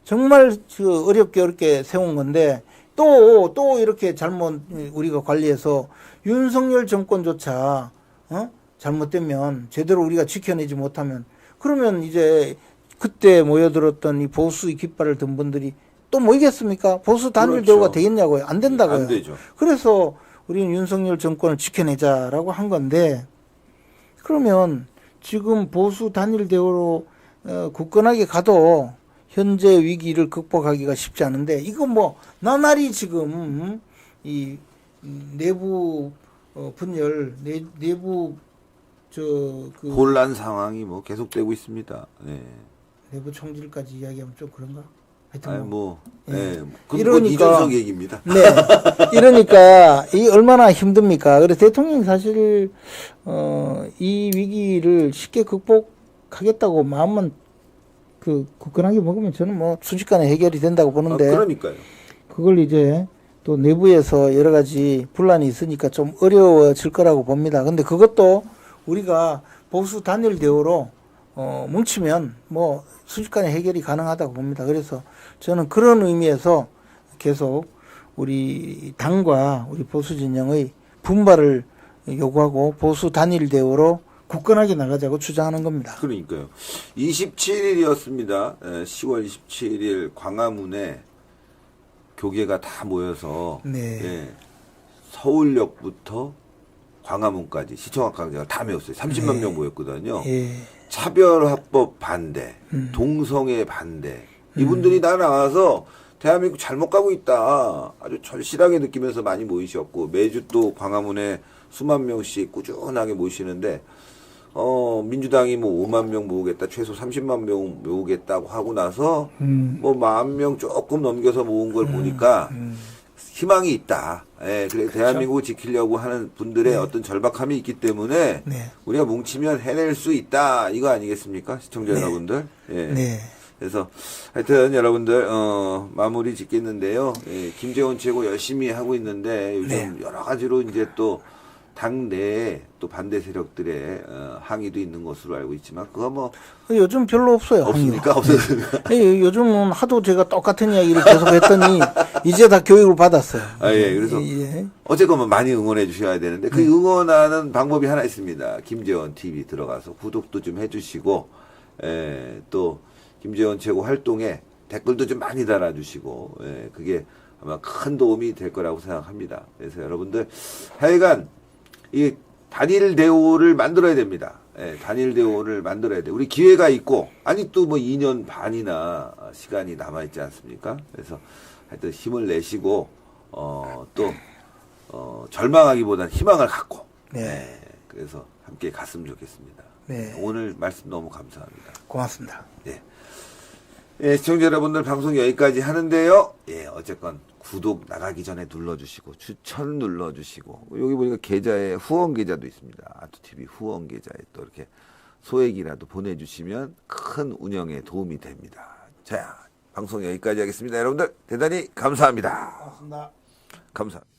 정말 그 어렵게 세운 건데 또 이렇게 잘못 우리가 관리해서 윤석열 정권조차 잘못되면 제대로 우리가 지켜내지 못하면 그러면 이제 그때 모여들었던 이 보수의 깃발을 든 분들이 또 모이겠습니까? 보수 단일 대우가 되겠냐고요? 안 된다고요. 안 되죠. 그래서 우리는 윤석열 정권을 지켜내자라고 한 건데 그러면 지금 보수 단일 대우로 굳건하게 가도 현재 위기를 극복하기가 쉽지 않은데 이거 뭐 나날이 지금 이 내부 분열 내부 그 혼란 상황이 뭐 계속되고 있습니다. 네. 내부 총질까지 이야기하면 좀 그런가? 하여튼 이러니까 이준석 얘기입니다. 네, 이러니까 이 얼마나 힘듭니까? 그래서 대통령이 사실 이 위기를 쉽게 극복하겠다고 마음만 그 굳건하게 먹으면 저는 뭐 순식간에 해결이 된다고 보는데 그러니까요. 그걸 이제 또 내부에서 여러 가지 분란이 있으니까 좀 어려워질 거라고 봅니다. 근데 그것도 우리가 보수 단일 대우로 뭉치면 뭐 순식간에 해결이 가능하다고 봅니다. 그래서 저는 그런 의미에서 계속 우리 당과 우리 보수 진영의 분발을 요구하고 보수 단일 대우로 굳건하게 나가자고 주장하는 겁니다. 그러니까요. 27일이었습니다. 10월 27일 광화문에 교계가 다 모여서 서울역부터 광화문까지 시청각광장을 다 메웠어요. 30만 명 모였거든요. 차별화법 반대, 동성애 반대. 이분들이 다 나와서 대한민국 잘못 가고 있다. 아주 절실하게 느끼면서 많이 모이셨고 매주 또 광화문에 수만 명씩 꾸준하게 모이시는데 민주당이 뭐 5만 명 모으겠다, 최소 30만 명 모으겠다고 하고 나서 뭐 10,000명 조금 넘겨서 모은 걸 보니까 희망이 있다. 예, 그래 그렇죠. 대한민국을 지키려고 하는 분들의 어떤 절박함이 있기 때문에 우리가 뭉치면 해낼 수 있다. 이거 아니겠습니까? 시청자 여러분들. 예. 그래서 하여튼 여러분들 마무리 짓겠는데요. 예, 김재원 최고 열심히 하고 있는데 요즘 여러 가지로 이제 또 당내에 또 반대 세력들의 항의도 있는 것으로 알고 있지만 그거 뭐 요즘 별로 없어요. 없습니까? 없었습니까? 요즘은 하도 제가 똑같은 이야기를 계속 했더니 이제 다 교육을 받았어요. 그래서 어쨌건 많이 응원해 주셔야 되는데 그 응원하는 방법이 하나 있습니다. 김재원 TV 들어가서 구독도 좀 해주시고 또 김재원 최고 활동에 댓글도 좀 많이 달아주시고 그게 아마 큰 도움이 될 거라고 생각합니다. 그래서 여러분들 하여간 이 단일 대우를 만들어야 됩니다. 단일 대우를 만들어야 돼. 우리 기회가 있고 아니 또 뭐 2년 반이나 시간이 남아 있지 않습니까? 그래서 하여튼 힘을 내시고 또 절망하기보다는 희망을 갖고 그래서 함께 갔으면 좋겠습니다. 오늘 말씀 너무 감사합니다. 고맙습니다. 시청자 여러분들 방송 여기까지 하는데요. 어쨌건 구독 나가기 전에 눌러주시고 추천 눌러주시고 여기 보니까 계좌에 후원 계좌도 있습니다. 아투TV 후원 계좌에 또 이렇게 소액이라도 보내주시면 큰 운영에 도움이 됩니다. 자, 방송 여기까지 하겠습니다. 여러분들 대단히 감사합니다. 고맙습니다. 감사합니다.